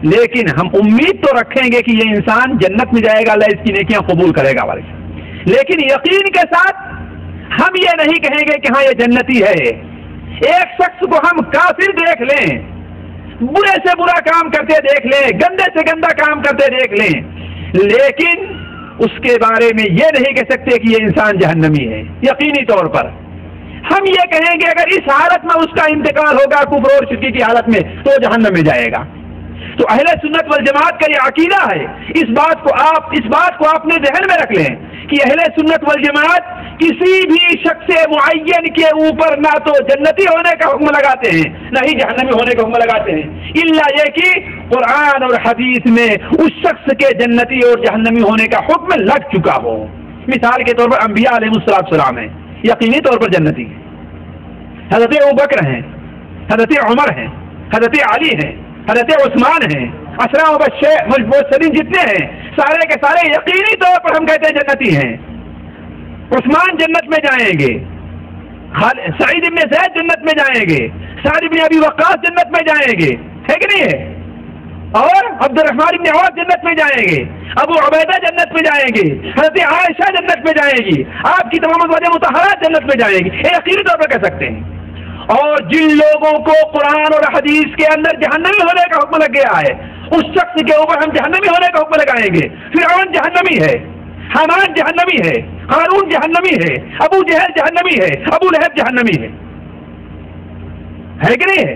لیکن ہم امید تو رکھیں گے کہ یہ انسان جنت میں جائے گا، اللہ اس کی نیکیاں قبول کرے گا، لیکن یقین کے ساتھ ہم یہ نہیں کہیں گے کہ ہاں یہ جنتی ہے۔ ایک شخص کو ہم کافر دیکھ لیں، برے سے برا کام کرتے دیکھ لیں، گندے سے گندا کام کرتے دیکھ لیں، لیکن اس کے بارے میں یہ نہیں کہہ سکتے کہ یہ انسان جہنمی ہے۔ یقینی طور پر ہم یہ کہیں گے اگر اس حالت میں اس کا انتقال ہوگا کفر اور شرک کی حالت میں تو جہنم میں جائے گا۔ تو اہل سنت والجماعت کا یہ عقیدہ ہے۔ اس بات کو آپ اپنے ذہن میں رکھ لیں کہ اہل سنت والجماعت کسی بھی شخص معین کے اوپر نہ تو جنتی ہونے کا حکم لگاتے ہیں نہ ہی جہنمی ہونے کا حکم لگاتے ہیں، الا یہ کہ قرآن اور حدیث میں اس شخص کے جنتی اور جہنمی ہونے کا حکم لگ چکا ہو۔ مثال کے طور پر انبیاء علیہ السلام ہیں، یقینی طور پر جنتی ہیں۔ حضرت ابوبکر ہیں، حضرت عمر ہیں، حضرت علی ہیں، حضرت عثمان ہیں، عشرہ مبشرین جتنے ہیں سارے کے سارے یقینی طور پر ہم کہتے ہیں جنتی ہیں۔ عثمان جنت میں جائیں گے، سعید بن زید جنت میں جائیں گے، سعد بن ابی وقاص جنت میں جائیں گے، ہے کہ نہیں ہے؟ اور عبد الرحمن بن عوف جنت میں جائیں گے، ابو عبیدہ جنت میں جائیں گے، حضرت عائشہ جنت میں جائیں گی، آپ کی تمام ازواج مطہرات جنت میں جائیں گی، یہ یقینی طور پر کہہ سکتے ہیں۔ اور جن لوگوں کو قرآن اور حدیث کے اندر جہنمی ہونے کا حکم لگ گیا ہے اس شخص کے اوپر ہم جہنمی ہونے کا حکم لگائیں گے۔ فرعون جہنمی ہے، حامان جہنمی ہے، قارون جہنمی ہے، ابو جہل جہنمی ہے، ابو لہب جہنمی ہے کہ نہیں ہے؟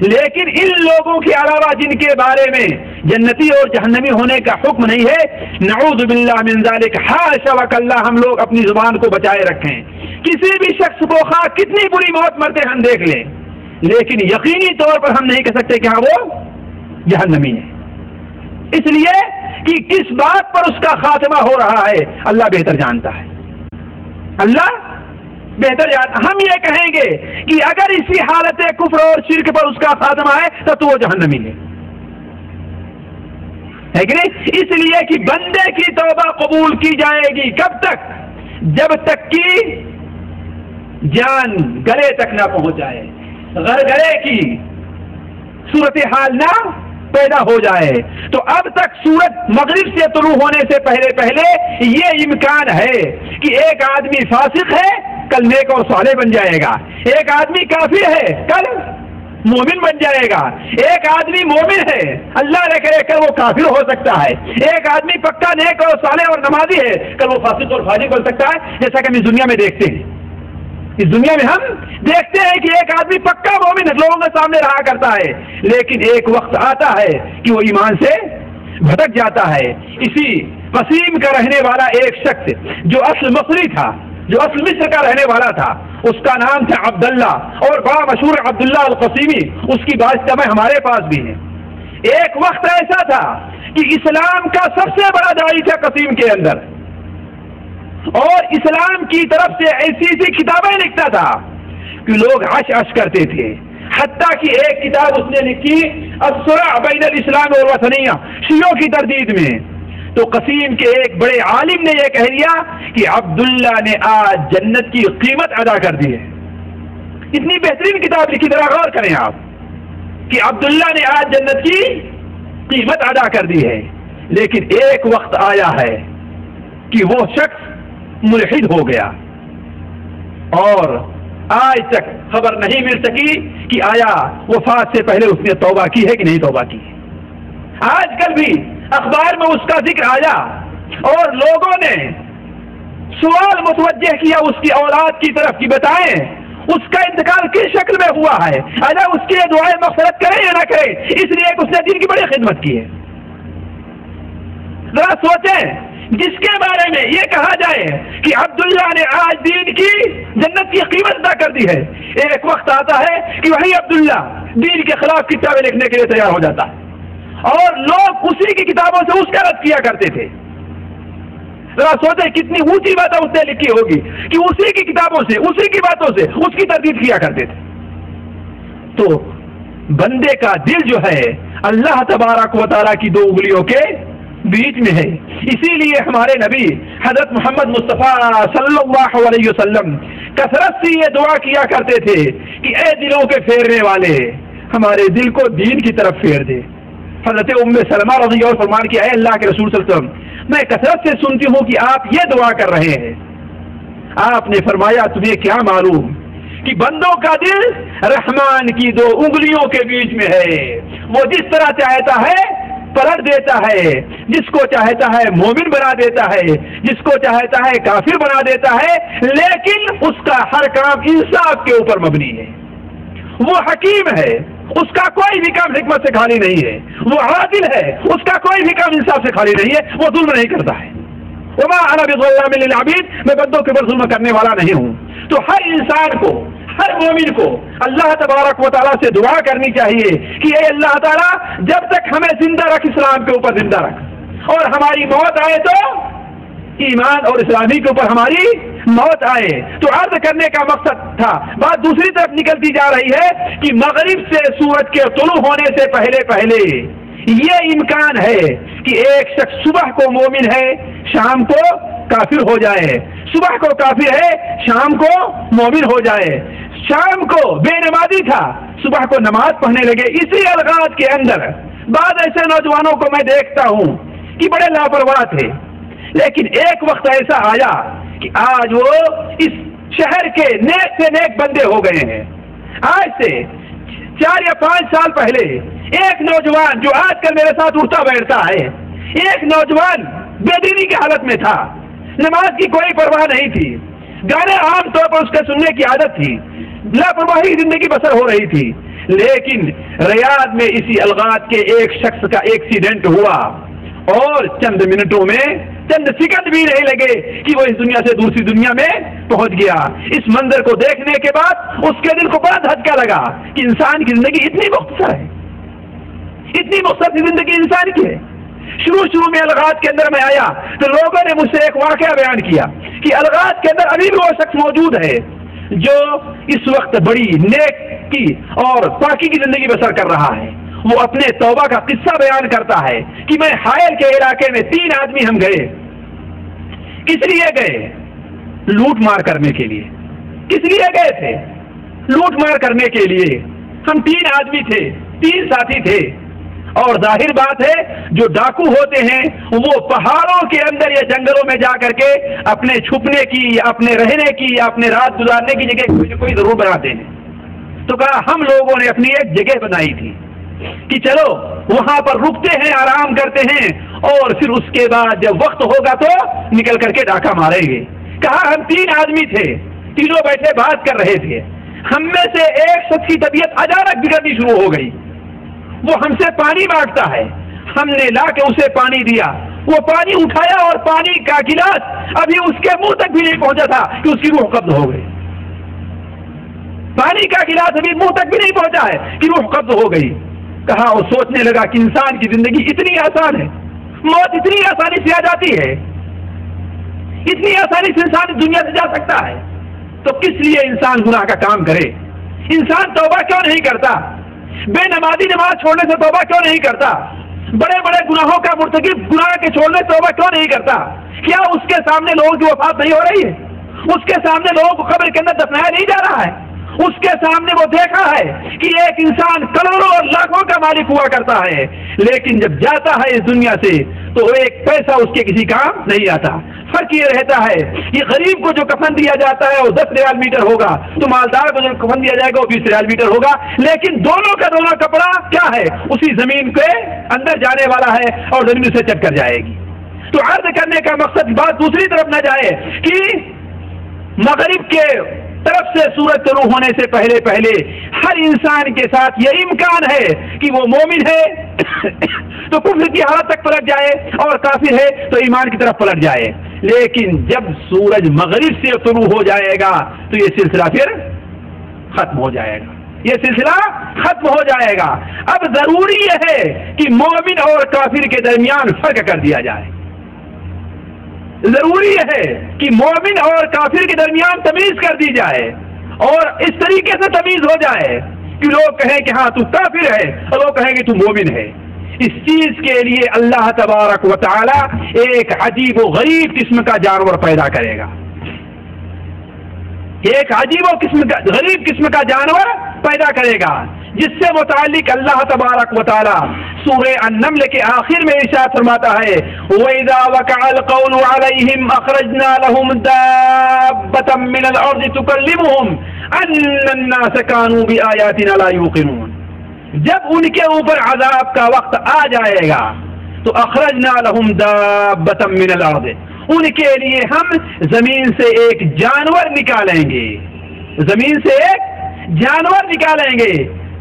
لیکن ان لوگوں کے علاوہ جن کے بارے میں جنتی اور جہنمی ہونے کا حکم نہیں ہے، نعوذ باللہ من ذالک، حاشا وکلا، ہم لوگ اپنی زبان کو بچائے رکھیں۔ کسی بھی شخص کو خواہ کتنی بری موت مرتے ہم دیکھ لیں، لیکن یقینی طور پر ہم نہیں کہہ سکتے کہ ہاں وہ جہنمی ہے، اس لیے کہ کس بات پر اس کا خاتمہ ہو رہا ہے اللہ بہتر جانتا ہے، اللہ بہتر جانتا۔ ہم یہ کہیں گے کہ اگر اسی حالت کفر اور شرک پر اس کا خاتمہ ہے تو وہ جہنمی ہے کہ نہیں؟ اس لیے کہ بندے کی توبہ قبول کی جائے گی کب تک؟ جب تک کہ جان گلے تک نہ پہنچ جائے، غرغرے کی صورتحال نہ پیدا ہو جائے۔ تو اب تک سورج مغرب سے طلوع ہونے سے پہلے یہ امکان ہے کہ ایک آدمی فاسق ہے کل نیک اور صالح بن جائے گا، ایک آدمی کافر ہے کل مومن بن جائے گا، ایک آدمی مومن ہے اللہ نہ کرے کل وہ کافر ہو سکتا ہے، ایک آدمی پکا نیک اور صالح اور نمازی ہے کل وہ فاسق اور فاجر بن سکتا ہے، جیسا کہ ہم اس دنیا میں دیکھتے ہیں۔ اس دنیا میں ہم دیکھتے ہیں کہ ایک آدمی پکا مومن لوگوں کے سامنے رہا کرتا ہے، لیکن ایک وقت آتا ہے کہ وہ ایمان سے بھٹک جاتا ہے۔ اسی قصیم کا رہنے والا ایک شخص جو اصل مصری تھا، جو اصل مصر کا رہنے والا تھا، اس کا نام تھا عبداللہ، اور بڑا مشہور عبداللہ القصیمی، اس کی بارشتہ ہمارے پاس بھی ہے۔ ایک وقت ایسا تھا کہ اسلام کا سب سے بڑا داعی تھا قصیم کے اندر، اور اسلام کی طرف سے ایسی کتابیں لکھتا تھا کہ لوگ عش کرتے تھے، حتیٰ کہ ایک کتاب اس نے لکھی الصراع بین الاسلام والوطنیہ، شیعوں کی تردید میں۔ تو قصیم کے ایک بڑے عالم نے یہ کہہ دیا کہ عبداللہ نے آج جنت کی قیمت ادا کر دی ہے۔ اتنی بہترین کتاب لکھی، ذرا غور کریں آپ کہ عبداللہ نے آج جنت کی قیمت ادا کر دی ہے۔ لیکن ایک وقت آیا ہے کہ وہ شخص ملحد ہو گیا، اور آج تک خبر نہیں مل سکی کہ آیا وفات سے پہلے اس نے توبہ کی ہے کہ نہیں توبہ کی ہے۔ آج کل بھی اخبار میں اس کا ذکر آیا اور لوگوں نے سوال متوجہ کیا اس کی اولاد کی طرف کہ بتائیں اس کا انتقال کس شکل میں ہوا ہے، اللہ اس کے دعائیں مغفرت کریں یا نہ کریں، اس لیے اس نے دین کی بڑی خدمت کی ہے۔ ذرا سوچیں جس کے بارے میں یہ کہا جائے کہ عبداللہ نے آج دین کی جنت کی قیمت ادا کر دی ہے، ایک وقت آتا ہے کہ وہی عبداللہ دین کے خلاف کتابیں لکھنے کے لیے تیار ہو جاتا ہے اور لوگ اسی کی کتابوں سے اس کا رد کیا کرتے تھے۔ ذرا سوچیں کتنی اونچی باتیں اس نے لکھی ہوگی کہ اسی کی کتابوں سے، اسی کی باتوں سے اس کی تردید کیا کرتے تھے۔ تو بندے کا دل جو ہے اللہ تبارک و تعالیٰ کی دو انگلیوں کے بیچ میں ہے، اسی لیے ہمارے نبی حضرت محمد مصطفیٰ صلی اللہ علیہ وسلم کثرت سے یہ دعا کیا کرتے تھے کہ اے دلوں کے پھیرنے والے ہمارے دل کو دین کی طرف پھیر دے۔ حضرت ام سلمہ رضی اللہ عنہا فرمان کہ اے اللہ کے رسول صلی اللہ علیہ وسلم میں کثرت سے سنتی ہوں کہ آپ یہ دعا کر رہے ہیں۔ آپ نے فرمایا تمہیں کیا معلوم کہ بندوں کا دل رحمان کی دو انگلیوں کے بیچ میں ہے، وہ جس طرح چاہتا ہے پلٹ دیتا ہے، جس کو چاہتا ہے مومن بنا دیتا ہے، جس کو چاہتا ہے کافر بنا دیتا ہے، لیکن اس کا ہر کام انصاف کے اوپر مبنی ہے۔ وہ حکیم ہے، اس کا کوئی بھی کام حکمت سے خالی نہیں ہے، وہ عادل ہے، اس کا کوئی بھی کام انصاف سے خالی نہیں ہے، وہ ظلم نہیں کرتا ہے۔ وما انا بظلام للعبید، میں بندوں کے اوپر ظلم کرنے والا نہیں ہوں۔ تو ہر انسان کو، ہر مومن کو اللہ تبارک و تعالیٰ سے دعا کرنی چاہیے کہ اے اللہ تعالیٰ جب تک ہمیں زندہ رکھ، اسلام کے اوپر زندہ رکھ، اور ہماری موت آئے تو ایمان اور اسلامی کے اوپر ہماری موت آئے۔ تو عرض کرنے کا مقصد تھا، بات دوسری طرف نکلتی جا رہی ہے کہ مغرب سے سورج کے طلوع ہونے سے پہلے پہلے یہ امکان ہے کہ ایک شخص صبح کو مومن ہے، شام کو کافر ہو جائے، صبح کو کافر ہے، شام کو مومن ہو جائے، شام کو بے نمازی تھا، صبح کو نماز پڑھنے لگے۔ اسی الغاز کے اندر بعض ایسے نوجوانوں کو میں دیکھتا ہوں کہ بڑے لاپرواہ تھے، لیکن ایک وقت ایسا آیا کہ آج وہ اس شہر کے نیک سے نیک بندے ہو گئے ہیں۔ آج سے 4 یا 5 سال پہلے ایک نوجوان جو آج کل میرے ساتھ اٹھتا بیٹھتا ہے، ایک نوجوان بے دینی کی حالت میں تھا، نماز کی کوئی پرواہ نہیں تھی، گانے عام طور پر اس کے سننے کی عادت تھی، لاپرواہی زندگی بسر ہو رہی تھی، لیکن ریاض میں اسی الغاز کے ایک شخص کا ایکسیڈنٹ ہوا اور چند منٹوں میں، چند سیکنڈ بھی نہیں لگے کہ وہ اس دنیا سے دوسری دنیا میں پہنچ گیا۔ اس منظر کو دیکھنے کے بعد اس کے دل کو بڑا دھچکا لگا کہ انسان کی زندگی اتنی مختصر ہے، اتنی مختصر زندگی انسان کی ہے۔ شروع میں الغاز کے اندر میں آیا تو لوگوں نے مجھ سے ایک واقعہ بیان کیا کہ الغاز کے اندر ابھی بھی وہ شخص موجود ہے جو اس وقت بڑی نیک کی اور پاکی کی زندگی بسر کر رہا ہے۔ وہ اپنے توبہ کا قصہ بیان کرتا ہے کہ میں حائل کے علاقے میں 3 آدمی ہم گئے، کس لیے گئے؟ لوٹ مار کرنے کے لیے۔ کس لیے گئے تھے؟ لوٹ مار کرنے کے لیے۔ ہم 3 آدمی تھے، 3 ساتھی تھے، اور ظاہر بات ہے جو ڈاکو ہوتے ہیں وہ پہاڑوں کے اندر یا جنگلوں میں جا کر کے اپنے چھپنے کی یا اپنے رہنے کی یا اپنے رات گزارنے کی جگہ کوئی نہ کوئی ضرور بناتے ہیں۔ تو کہا ہم لوگوں نے اپنی ایک جگہ بنائی تھی کہ چلو وہاں پر رکتے ہیں، آرام کرتے ہیں، اور پھر اس کے بعد جب وقت ہوگا تو نکل کر کے ڈاکہ ماریں گے۔ کہا ہم 3 آدمی تھے، تینوں بیٹھے بات کر رہے تھے، ہم میں سے ایک شخص کی طبیعت اچانک بگڑنی شروع ہو گئی، وہ ہم سے پانی مانگتا ہے، ہم نے لا کے اسے پانی دیا، وہ پانی اٹھایا اور پانی کا گلاس ابھی اس کے منہ تک بھی نہیں پہنچا تھا کہ اس کی روح قبض ہو گئی۔ پانی کا گلاس ابھی منہ تک بھی نہیں پہنچا ہے کہ روح قبض ہو گئی۔ کہا وہ سوچنے لگا کہ انسان کی زندگی اتنی آسان ہے، موت اتنی آسانی سے آ جاتی ہے، اتنی آسانی سے انسان اس دنیا سے جا سکتا ہے، تو کس لیے انسان گناہ کا کام کرے؟ انسان توبہ کیوں نہیں کرتا؟ بے نمازی نماز چھوڑنے سے توبہ کیوں نہیں کرتا؟ بڑے بڑے گناہوں کا مرتکب گناہ کے چھوڑنے سے توبہ کیوں نہیں کرتا؟ کیا اس کے سامنے لوگوں کی وفات نہیں ہو رہی ہے؟ اس کے سامنے لوگوں کو قبر کے اندر دفنایا نہیں جا رہا ہے؟ اس کے سامنے وہ دیکھا ہے کہ ایک انسان کروڑوں اور لاکھوں کا مالک ہوا کرتا ہے، لیکن جب جاتا ہے اس دنیا سے تو ایک پیسہ اس کے کسی کام نہیں آتا۔ فرق یہ رہتا ہے کہ غریب کو جو کفن دیا جاتا ہے وہ 10 ریال میٹر ہوگا، تو مالدار کو جو کفن دیا جائے گا وہ 20 ریال میٹر ہوگا، لیکن دونوں کا دونوں کپڑا کیا ہے؟ اسی زمین کے اندر جانے والا ہے اور زمین سے چٹ کر جائے گی۔ تو عرض کرنے کا مقصد بات دوسری طرف نہ جائے کہ مغرب کے طرف سے سورج طلوع ہونے سے پہلے پہلے ہر انسان کے ساتھ یہ امکان ہے کہ وہ مومن ہے تو کفر کی حالت تک پلٹ جائے اور کافر ہے تو ایمان کی طرف پلٹ جائے، لیکن جب سورج مغرب سے طلوع ہو جائے گا تو یہ سلسلہ پھر ختم ہو جائے گا، یہ سلسلہ ختم ہو جائے گا۔ اب ضروری یہ ہے کہ مومن اور کافر کے درمیان فرق کر دیا جائے، ضروری یہ ہے کہ مومن اور کافر کے درمیان تمیز کر دی جائے، اور اس طریقے سے تمیز ہو جائے کہ لوگ کہیں کہ ہاں تو کافر ہے اور لوگ کہیں کہ تو مومن ہے۔ اس چیز کے لیے اللہ تبارک و تعالی ایک عجیب و غریب قسم کا جانور پیدا کرے گا، ایک عجیب و غریب قسم کا جانور پیدا کرے گا، جس سے متعلق اللہ تبارک و تعالی سورہ النمل کے آخر میں ارشاد فرماتا ہے وَإِذَا وَقَعَ الْقَوْلُ عَلَيْهِمْ أَخْرَجْنَا لَهُمْ دَابَّةً مِّنَ الْأَرْضِ تُكَلِّمُهُمْ أَنَّ النَّاسَ كَانُوا بِآيَاتِنَا لَا يُوقِنُونَ۔ جب ان کے اوپر عذاب کا وقت آ جائے گا تو اخرجنا لهم دابة من الارض، ان کے لیے ہم زمین سے ایک جانور نکالیں گے، زمین سے ایک جانور نکالیں گے،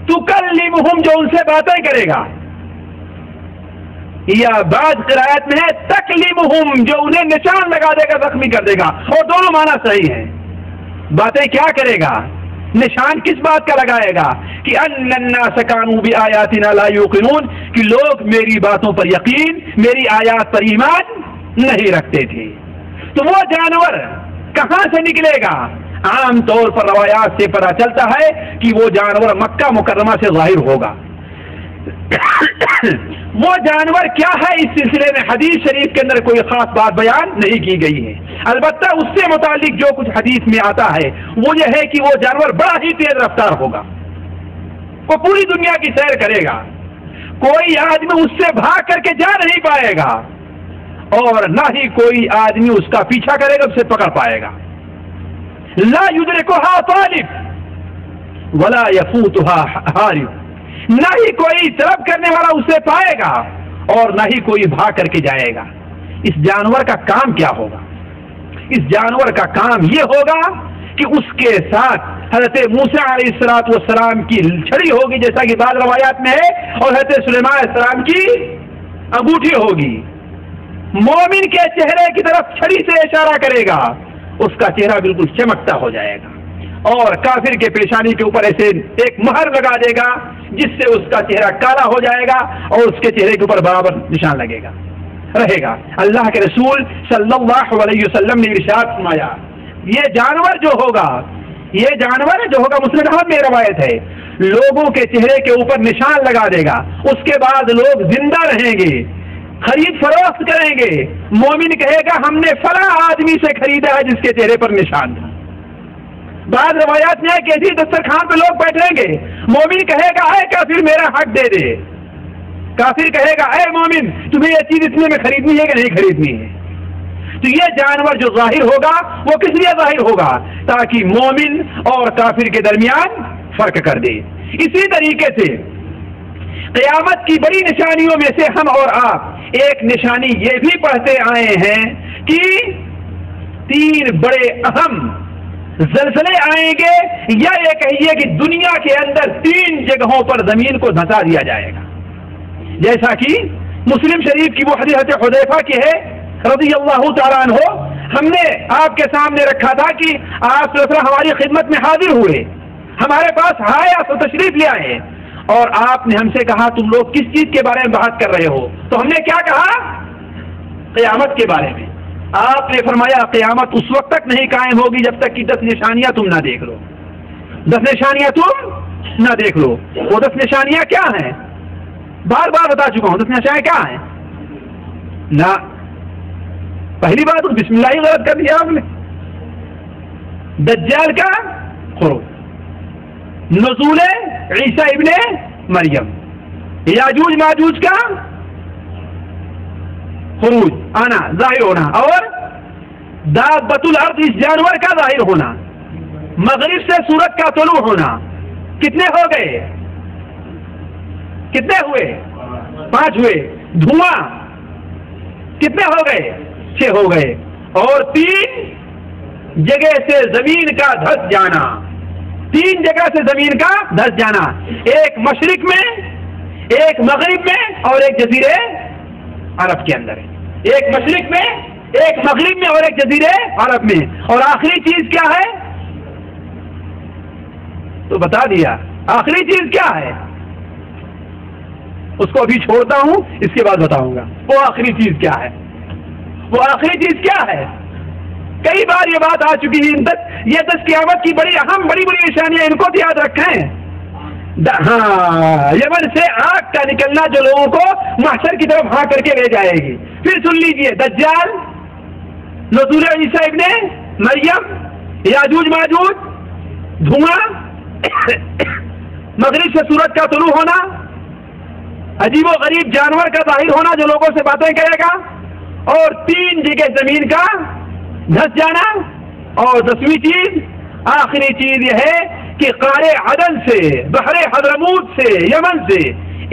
تکلمہم جو ان سے باتیں کرے گا، یا بعض قرائت میں ہے تکلمہم جو انہیں نشان لگا دے گا، زخمی کر دے گا، اور دونوں معنی صحیح ہیں۔ باتیں کیا کرے گا؟ نشان کس بات کا لگائے گا؟ کہ ان الناس كانوا بآیاتنا لا یوقنون، کہ لوگ میری باتوں پر یقین، میری آیات پر ایمان نہیں رکھتے تھے۔ تو وہ جانور کہاں سے نکلے گا؟ عام طور پر روایات سے پتہ چلتا ہے کہ وہ جانور مکہ مکرمہ سے ظاہر ہوگا۔ وہ جانور کیا ہے اس سلسلے میں حدیث شریف کے اندر کوئی خاص بات بیان نہیں کی گئی ہے، البتہ اس سے متعلق جو کچھ حدیث میں آتا ہے وہ یہ ہے کہ وہ جانور بڑا ہی تیز رفتار ہوگا، وہ پوری دنیا کی سیر کرے گا، کوئی آدمی اس سے بھاگ کر کے جا نہیں پائے گا، اور نہ ہی کوئی آدمی اس کا پیچھا کرے گا، اسے پکڑ پائے گا۔ لا یدرکھا طالب ولا یفوتھا حارب، نہ ہی کوئی طلب کرنے والا اسے پائے گا اور نہ ہی کوئی بھاگ کر کے جائے گا۔ اس جانور کا کام کیا ہوگا؟ اس جانور کا کام یہ ہوگا کہ اس کے ساتھ حضرت موسیٰ علیہ السلام کی چھڑی ہوگی جیسا کہ بعض روایات میں ہے، اور حضرت سلیمان علیہ السلام کی انگوٹھی ہوگی۔ مومن کے چہرے کی طرف چھڑی سے اشارہ کرے گا، اس کا چہرہ بالکل چمکتا ہو جائے گا، اور کافر کے پیشانی کے اوپر ایسے ایک مہر لگا دے گا جس سے اس کا چہرہ کالا ہو جائے گا اور اس کے چہرے کے اوپر برابر نشان لگے گا رہے گا۔ اللہ کے رسول صلی اللہ علیہ وسلم نے ارشاد فرمایا یہ جانور جو ہوگا، یہ جانور جو ہوگا، مسلم احمد میں روایت ہے، لوگوں کے چہرے کے اوپر نشان لگا دے گا، اس کے بعد لوگ زندہ رہیں گے، خرید فروخت کریں گے، مومن کہے گا ہم نے فلاں آدمی سے خریدا ہے جس کے چہرے پر نشان تھا۔ بعض روایات میں ہے کہ ایسی دسترخوان پہ لوگ بیٹھیں گے، مومن کہے گا اے کافر میرا حق دے دے، کافر کہے گا اے مومن تمہیں یہ چیز اتنے میں خریدنی ہے کہ نہیں خریدنی ہے۔ تو یہ جانور جو ظاہر ہوگا وہ کس لیے ظاہر ہوگا؟ تاکہ مومن اور کافر کے درمیان فرق کر دے۔ اسی طریقے سے قیامت کی بڑی نشانیوں میں سے ہم اور آپ ایک نشانی یہ بھی پڑھتے آئے ہیں کہ 3 بڑے اہم زلزلے آئیں گے، یا یہ کہیے کہ دنیا کے اندر 3 جگہوں پر زمین کو دھسا دیا جائے گا، جیسا کہ مسلم شریف کی وہ حدیث حذیفہ کی ہے رضی اللہ تعالیٰ عنہ، ہم نے آپ کے سامنے رکھا تھا کہ آپ صلی اللہ علیہ وسلم ہماری خدمت میں حاضر ہوئے، ہمارے پاس آئے تو تشریف لے آئے، اور آپ نے ہم سے کہا تم لوگ کس چیز کے بارے میں بات کر رہے ہو؟ تو ہم نے کیا کہا؟ قیامت کے بارے میں۔ آپ نے فرمایا قیامت اس وقت تک نہیں قائم ہوگی جب تک کہ 10 نشانیاں تم نہ دیکھ لو، 10 نشانیاں تم نہ دیکھ لو۔ وہ 10 نشانیاں کیا ہیں؟ بار بار بتا چکا ہوں 10 نشانیاں کیا ہیں نہ۔ پہلی بات بسم اللہ ہی غلط کر دیا آپ نے، دجال کا خروج، نزول عیسیٰ ابن مریم، یاجوج ماجوج کا خروج آنا ظاہر ہونا، اور دابۃ الارض اس جانور کا ظاہر ہونا، مغرب سے سورج کا طلوع ہونا۔ کتنے ہو گئے؟ کتنے ہوئے؟ 5 ہوئے۔ دھواں کتنے ہو گئے؟ 6 ہو گئے، اور 3 جگہ سے زمین کا دھس جانا، 3 جگہ سے زمین کا دھس جانا، ایک مشرق میں، ایک مغرب میں اور ایک جزیرے عرب کے اندر، ایک مشرق میں، ایک مغرب میں اور ایک جزیرے عرب میں. اور آخری چیز کیا ہے؟ تو بتا دیا، آخری چیز کیا ہے؟ اس کو ابھی چھوڑتا ہوں، اس کے بعد بتاؤں گا وہ آخری چیز کیا ہے. وہ آخری چیز کیا ہے؟ کئی بار یہ بات آ چکی ہے، یہ 10 قیامت کی بڑی اہم بڑی بڑی نشانیاں، ان کو تو یاد رکھیں. ہاں، یمن سے آگ کا نکلنا جو لوگوں کو محشر کی طرف ہاں کر کے لے جائے گی. پھر سن لیجئے، دجال، نزول عیسیٰ ابن مریم، یاجوج ماجوج، دھواں، مغرب سے سورج کا طلوع ہونا، عجیب و غریب جانور کا ظاہر ہونا جو لوگوں سے باتیں کرے گا، اور 3 جگہ زمین کا دھس جانا. اور 10ویں چیز، آخری چیز یہ ہے کہ قار عدن سے، بحر حضرموت سے، یمن سے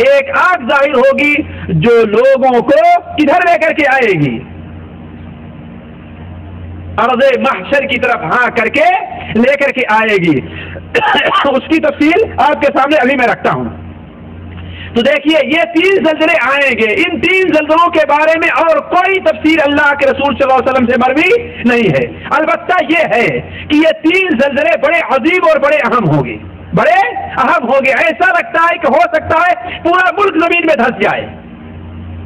ایک آگ ظاہر ہوگی جو لوگوں کو کدھر لے کر کے آئے گی؟ ارض محشر کی طرف ہاں کر کے لے کر کے آئے گی. اس کی تفصیل آپ کے سامنے ابھی میں رکھتا ہوں. تو دیکھیے، یہ 3 زلزلے آئیں گے. ان 3 زلزلوں کے بارے میں اور کوئی تفسیر اللہ کے رسول صلی اللہ علیہ وسلم سے مروی نہیں ہے. البتہ یہ ہے کہ یہ 3 زلزلے بڑے عظیم اور بڑے اہم ہوں گے، بڑے اہم ہوں گے. ایسا لگتا ہے کہ ہو سکتا ہے پورا ملک زمین میں دھس جائے،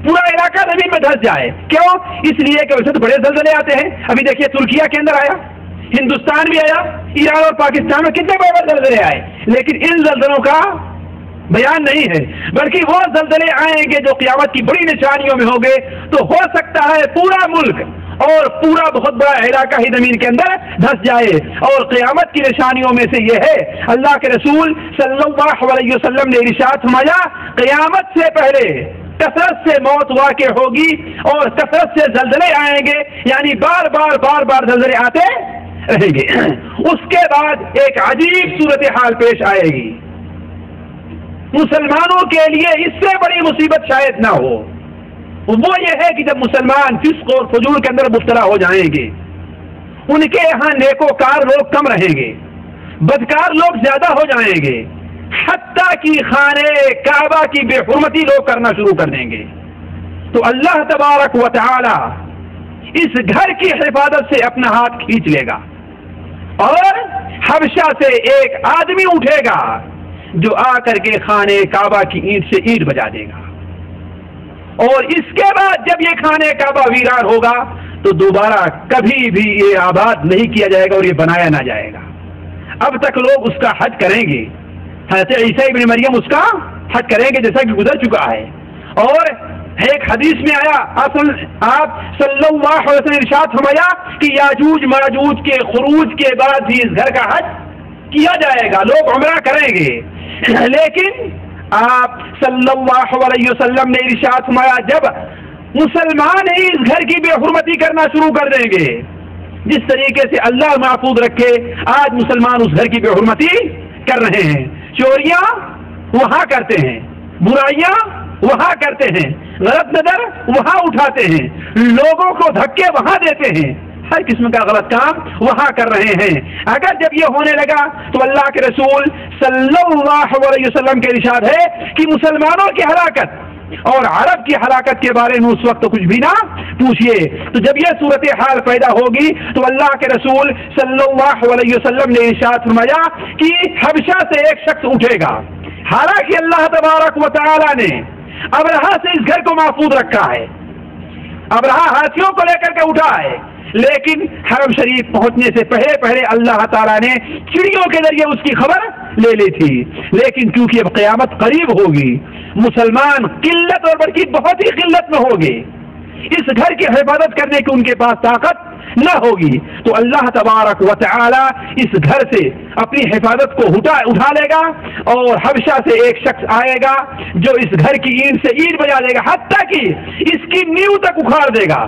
پورا علاقہ زمین میں دھس جائے. کیوں؟ اس لیے کہ ویسے تو بڑے زلزلے آتے ہیں. ابھی دیکھیے ترکیہ کے اندر آیا، ہندوستان بھی آیا، ایران اور پاکستان میں کتنے بڑے بڑے زلزلے آئے. لیکن ان زلزلوں کا بیان نہیں ہے، بلکہ وہ زلزلے آئیں گے جو قیامت کی بڑی نشانیوں میں ہوں گے. تو ہو سکتا ہے پورا ملک اور پورا بہت بڑا علاقہ ہی زمین کے اندر دھس جائے. اور قیامت کی نشانیوں میں سے یہ ہے، اللہ کے رسول صلی اللہ علیہ وسلم نے ارشاد فرمایا، قیامت سے پہلے کثرت سے موت واقع ہوگی اور کثرت سے زلزلے آئیں گے، یعنی بار بار زلزلے آتے رہیں گے. اس کے بعد ایک عجیب صورتحال پیش آئے گی. مسلمانوں کے لیے اس سے بڑی مصیبت شاید نہ ہو. وہ یہ ہے کہ جب مسلمان فسق اور فجور کے اندر مبتلا ہو جائیں گے، ان کے یہاں نیکوکار لوگ کم رہیں گے، بدکار لوگ زیادہ ہو جائیں گے، حتیٰ کہ خانے کعبہ کی بے حرمتی لوگ کرنا شروع کر دیں گے. تو اللہ تبارک و تعالی اس گھر کی حفاظت سے اپنا ہاتھ کھینچ لے گا اور حبشہ سے ایک آدمی اٹھے گا جو آ کر کے خانے کعبہ کی اینٹ سے اینٹ بجا دے گا. اور اس کے بعد جب یہ خانے کعبہ ویران ہوگا تو دوبارہ کبھی بھی یہ آباد نہیں کیا جائے گا اور یہ بنایا نہ جائے گا. اب تک لوگ اس کا حج کریں گے، حضرت عیسیٰ ابن مریم اس کا حج کریں گے جیسا کہ گزر چکا ہے. اور ایک حدیث میں آیا، آپ صلی اللہ علیہ وسلم نے ارشاد فرمایا کہ یاجوج ماجوج کے خروج کے بعد بھی اس گھر کا حج کیا جائے گا، لوگ عمرہ کریں گے. لیکن آپ صلی اللہ علیہ وسلم نے ارشاد فرمایا، جب مسلمان ہی اس گھر کی بے حرمتی کرنا شروع کر دیں گے، جس طریقے سے اللہ محفوظ رکھے آج مسلمان اس گھر کی بے حرمتی کر رہے ہیں، چوریاں وہاں کرتے ہیں، برائیاں وہاں کرتے ہیں، غلط نظر وہاں اٹھاتے ہیں، لوگوں کو دھکے وہاں دیتے ہیں، ہر قسم کا غلط کام وہاں کر رہے ہیں. اگر جب یہ ہونے لگا تو اللہ کے رسول صلی اللہ علیہ وسلم کے ارشاد ہے کہ مسلمانوں کی ہلاکت اور عرب کی ہلاکت کے بارے میں اس وقت تو کچھ بھی نہ پوچھیے. تو جب یہ صورتحال پیدا ہوگی تو اللہ کے رسول صلی اللہ علیہ وسلم نے ارشاد فرمایا کہ حبشہ سے ایک شخص اٹھے گا. حالانکہ اللہ تبارک و تعالی نے ابرہا سے اس گھر کو محفوظ رکھا ہے، ابرہا ہاتھیوں کو لے کر کے اٹھا ہے، لیکن حرم شریف پہنچنے سے پہلے اللہ تعالیٰ نے چڑیوں کے ذریعے اس کی خبر لے لی تھی. لیکن کیونکہ اب قیامت قریب ہوگی، مسلمان قلت اور بلکہ بہت ہی قلت میں ہوگے، اس گھر کی حفاظت کرنے کی ان کے پاس طاقت نہ ہوگی، تو اللہ تبارک و تعالی اس گھر سے اپنی حفاظت کو اٹھا لے گا اور حبشہ سے ایک شخص آئے گا جو اس گھر کی اینٹ سے اینٹ بجا دے گا، حتیٰ کہ اس کی نیو تک اکھاڑ دے گا،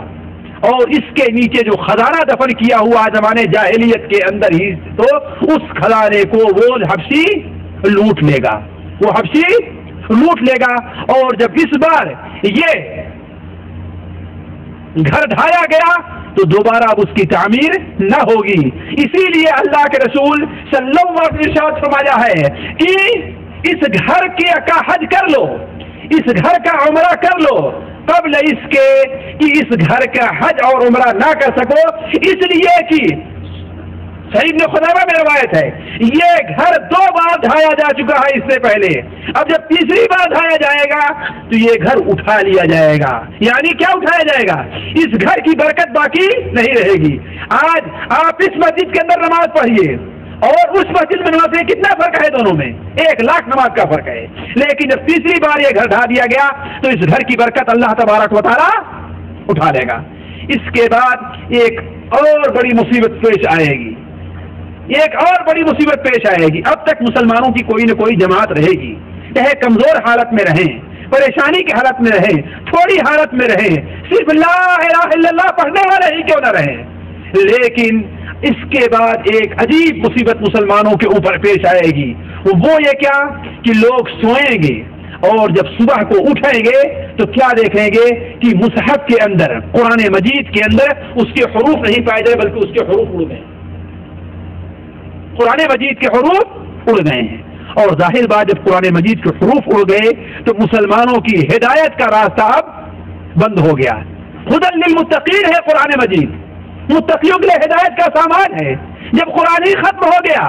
اور اس کے نیچے جو خزانہ دفن کیا ہوا زمانے جاہلیت کے اندر ہی، تو اس خزانے کو وہ حبشی لوٹ لے گا، وہ حبشی لوٹ لے گا. اور جب اس بار یہ گھر ڈھایا گیا تو دوبارہ اب اس کی تعمیر نہ ہوگی. اسی لیے اللہ کے رسول صلی اللہ علیہ وسلم نے ارشاد فرمایا ہے کہ اس گھر کا حج کر لو, اس گھر کا عمرہ کر لو قبل اس کے کہ اس گھر کا حج اور عمرہ نہ کر سکو, اس لیے کہ صحیح ابن خزیمہ میں روایت ہے یہ گھر 2 بار ڈھایا جا چکا ہے اس سے پہلے, اب جب تیسری بار ڈھایا جائے گا تو یہ گھر اٹھا لیا جائے گا. یعنی کیا اٹھایا جائے گا؟ اس گھر کی برکت باقی نہیں رہے گی. آج آپ اس مسجد کے اندر نماز پڑھیے اور اس مسجد میں نماز میں کتنا فرق ہے؟ دونوں میں 1,00,000 نماز کا فرق ہے. لیکن جب تیسری بار یہ گھر ڈھا دیا گیا تو اس گھر کی برکت اللہ تبارک و تعالیٰ اٹھا لے گا. اس کے بعد ایک اور بڑی مصیبت پیش آئے گی, ایک اور بڑی مصیبت پیش آئے گی. اب تک مسلمانوں کی کوئی نہ کوئی جماعت رہے گی, چاہے کمزور حالت میں رہیں, پریشانی کی حالت میں رہیں, تھوڑی حالت میں رہیں, صرف لا الہ الا اللہ پڑھنے والے ہی کیوں نہ رہیں. لیکن اس کے بعد ایک عجیب مصیبت مسلمانوں کے اوپر پیش آئے گی. وہ یہ کیا کہ لوگ سوئیں گے اور جب صبح کو اٹھیں گے تو کیا دیکھیں گے کہ مصحف کے اندر, قرآن مجید کے اندر اس کے حروف نہیں پائے جائے بلکہ اس کے حروف اڑ گئے. قرآن مجید کے حروف اڑ گئے ہیں. اور ظاہر بات جب قرآن مجید کے حروف اڑ گئے تو مسلمانوں کی ہدایت کا راستہ اب بند ہو گیا. ہدی للمتقین ہے قرآن مجید, متقیوں کے لیے ہدایت کا سامان ہے. جب قرآن ہی ختم ہو گیا,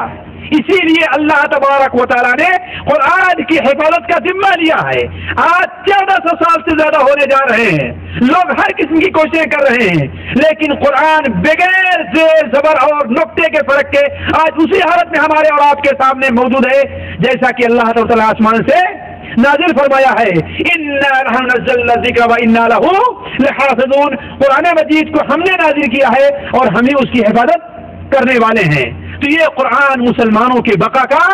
اسی لیے اللہ تبارک و تعالیٰ نے قرآن کی حفاظت کا ذمہ لیا ہے. آج 1400 سال سے زیادہ ہونے جا رہے ہیں, لوگ ہر قسم کی کوششیں کر رہے ہیں, لیکن قرآن بغیر زیر زبر اور نقطے کے فرق کے آج اسی حالت میں ہمارے اور آپ کے سامنے موجود ہے جیسا کہ اللہ تعالیٰ آسمان سے نازل فرمایا ہے. اِنَّا نَحْنُ نَزَّلْنَا الذِّكْرَ وَإِنَّا لَهُ لَحَافِظُونَ. قرآن مجید کو ہم نے نازل کیا ہے اور ہم ہی اس کی حفاظت کرنے والے ہیں. تو یہ قرآن مسلمانوں کے بقا کا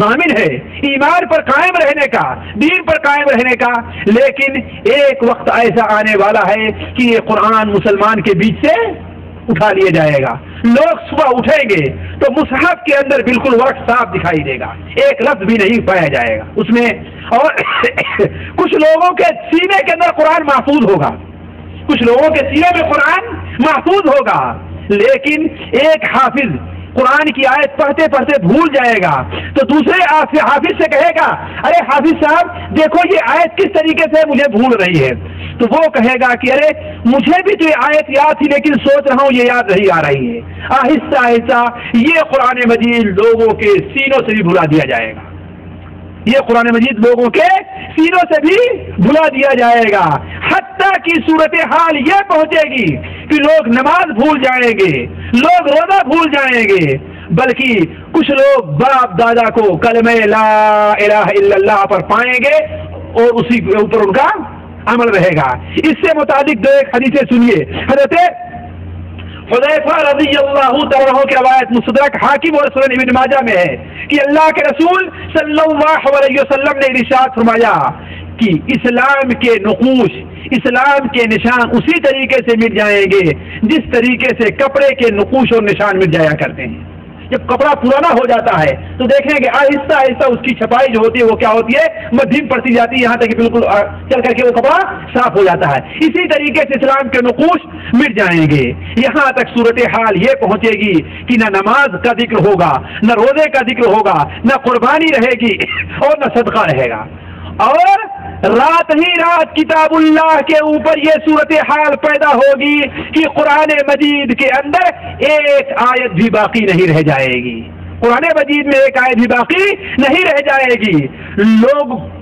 ضامن ہے, ایمان پر قائم رہنے کا, دین پر قائم رہنے کا. لیکن ایک وقت ایسا آنے والا ہے کہ یہ قرآن مسلمان کے بیچ سے اٹھا لیا جائے گا. لوگ صبح اٹھیں گے تو مصحف کے اندر بالکل ورق صاف دکھائی دے گا, ایک لفظ بھی نہیں پایا جائے گا اس میں. اور کچھ لوگوں کے سینے کے اندر قرآن محفوظ ہوگا, کچھ لوگوں کے سینے میں قرآن محفوظ ہوگا, لیکن ایک حافظ قرآن کی آیت پڑھتے پڑھتے بھول جائے گا تو دوسرے حافظ سے کہے گا ارے حافظ صاحب دیکھو یہ آیت کس طریقے سے مجھے بھول رہی ہے. تو وہ کہے گا کہ ارے مجھے بھی تو یہ آیت یاد تھی لیکن سوچ رہا ہوں یہ یاد نہیں آ رہی ہے. آہستہ آہستہ یہ قرآن مجید لوگوں کے سینوں سے بھی بھلا دیا جائے گا, یہ قرآن مجید لوگوں کے سینوں سے بھی بھلا دیا جائے گا. حتیٰ کی صورتحال یہ پہنچے گی کہ لوگ نماز بھول جائیں گے, لوگ روزہ بھول جائیں گے, بلکہ کچھ لوگ باپ دادا کو کلمہ لا الہ الا اللہ پر پائیں گے اور اسی کے اوپر ان کا عمل رہے گا. اس سے متعلق 2 حدیثیں سنیے. حضرت حذیفہ رضی اللہ تعالیٰ عنہ کی روایت مستدرک حاکم اور سنن ابن ماجہ میں ہے کہ اللہ کے رسول صلی اللہ علیہ وسلم نے ارشاد فرمایا کہ اسلام کے نقوش, اسلام کے نشان اسی طریقے سے مٹ جائیں گے جس طریقے سے کپڑے کے نقوش اور نشان مٹ جایا کرتے ہیں. جب کپڑا پرانا ہو جاتا ہے تو دیکھیں گے آہستہ آہستہ اس کی چھپائی جو ہوتی ہے وہ کیا ہوتی ہے, مدھم پڑتی جاتی ہے یہاں تک کہ بالکل چل کر کے وہ کپڑا صاف ہو جاتا ہے. اسی طریقے سے اسلام کے نقوش مٹ جائیں گے. یہاں تک صورتحال یہ پہنچے گی کہ نہ نماز کا ذکر ہوگا, نہ روزے کا ذکر ہوگا, نہ قربانی رہے گی اور نہ صدقہ رہے گا. اور رات ہی رات کتاب اللہ کے اوپر یہ صورتحال پیدا ہوگی کہ قرآن مجید کے اندر ایک آیت بھی باقی نہیں رہ جائے گی. قرآن مجید میں ایک آیت بھی باقی نہیں رہ جائے گی.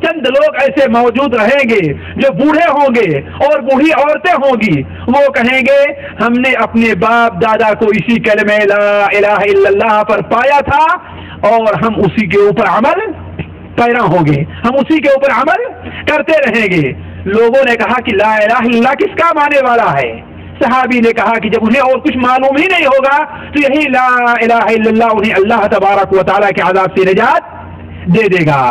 چند لوگ ایسے موجود رہیں گے جو بوڑھے ہوں گے اور بوڑھی عورتیں ہوں گی, وہ کہیں گے ہم نے اپنے باپ دادا کو اسی کلمہ لا الہ الا اللہ پر پایا تھا اور ہم اسی کے اوپر عمل پیرا ہوں گے, ہم اسی کے اوپر عمل کرتے رہیں گے. لوگوں نے کہا کہ لا الہ الا اللہ کس کام آنے والا ہے؟ صحابی نے کہا کہ جب انہیں اور کچھ معلوم ہی نہیں ہوگا تو یہی لا الہ الا اللہ انہیں اللہ تبارک و تعالیٰ کے عذاب سے نجات دے دے گا.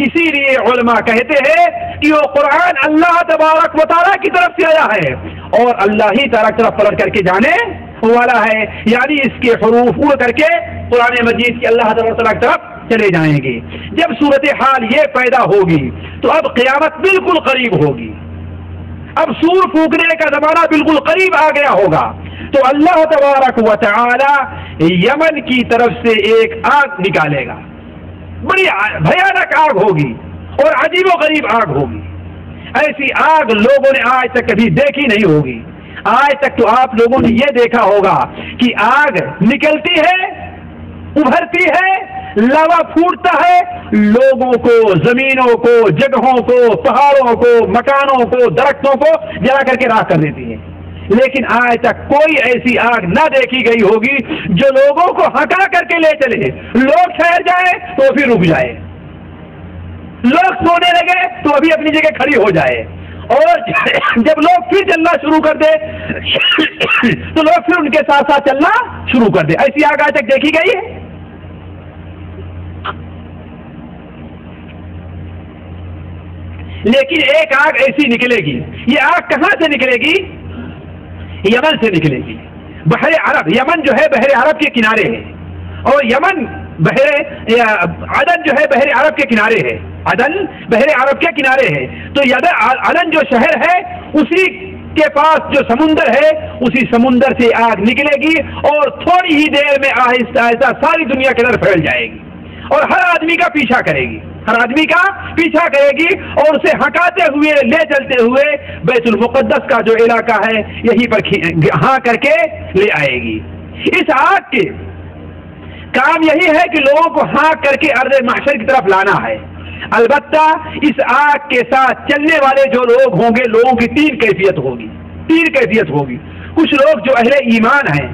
اسی لیے علماء کہتے ہیں کہ وہ قرآن اللہ تبارک و تعالیٰ کی طرف سے آیا ہے اور اللہ ہی تعالیٰ کی طرف پلٹ کر کے جانے والا ہے. یعنی اس کے حروف اڑ کر کے قرآن مجید کی اللہ تبارک و تعالیٰ کی طرف چلے جائیں گے. جب صورتحال یہ پیدا ہوگی تو اب قیامت بالکل قریب ہوگی, اب سور پھونکنے کا زمانہ بالکل قریب آ گیا ہوگا. تو اللہ تبارک و تعالی یمن کی طرف سے ایک آگ نکالے گا، بڑی بھیانک آگ ہوگی اور عجیب و غریب آگ ہوگی. ایسی آگ لوگوں نے آج تک کبھی دیکھی نہیں ہوگی. آج تک تو آپ لوگوں نے یہ دیکھا ہوگا کہ آگ نکلتی ہے، ابھرتی ہے، لاوا پھوٹتا ہے، لوگوں کو، زمینوں کو، جگہوں کو، پہاڑوں کو، مکانوں کو، درختوں کو جلا کر کے راکھ کر دیتی ہے. لیکن آج تک کوئی ایسی آگ نہ دیکھی گئی ہوگی جو لوگوں کو ہٹا کر کے لے چلے. لوگ ٹھہر جائے تو پھر رک جائے، لوگ سونے لگے تو ابھی اپنی جگہ کھڑی ہو جائے، اور جب لوگ پھر چلنا شروع کر دے تو لوگ پھر ان کے ساتھ ساتھ چلنا شروع کر دے. ایسی آگ آج تک دیکھی گئی ہے؟ لیکن ایک آگ ایسی نکلے گی. یہ آگ کہاں سے نکلے گی؟ یمن سے نکلے گی. بحر عرب، یمن جو ہے بحر عرب کے کنارے ہے، اور یمن عدن جو ہے بحر عرب کے کنارے ہے. عدن بحر عرب کے کنارے ہے. تو عدن جو شہر ہے اسی کے پاس جو سمندر ہے، اسی سمندر سے آگ نکلے گی اور تھوڑی ہی دیر میں آہستہ آہستہ ساری دنیا کے اندر پھیل جائے گی اور ہر آدمی کا پیچھا کرے گی، ہر آدمی کا پیچھا کرے گی اور اسے ہٹاتے ہوئے لے چلتے ہوئے بیت المقدس کا جو علاقہ ہے یہیں پر ہاں کر کے لے آئے گی. اس آگ کے کام یہی ہے کہ لوگوں کو ہاں کر کے ارض محشر کی طرف لانا ہے. البتہ اس آگ کے ساتھ چلنے والے جو لوگ ہوں گے، لوگوں کی تین کیفیت ہوگی. کچھ لوگ جو اہل ایمان ہیں،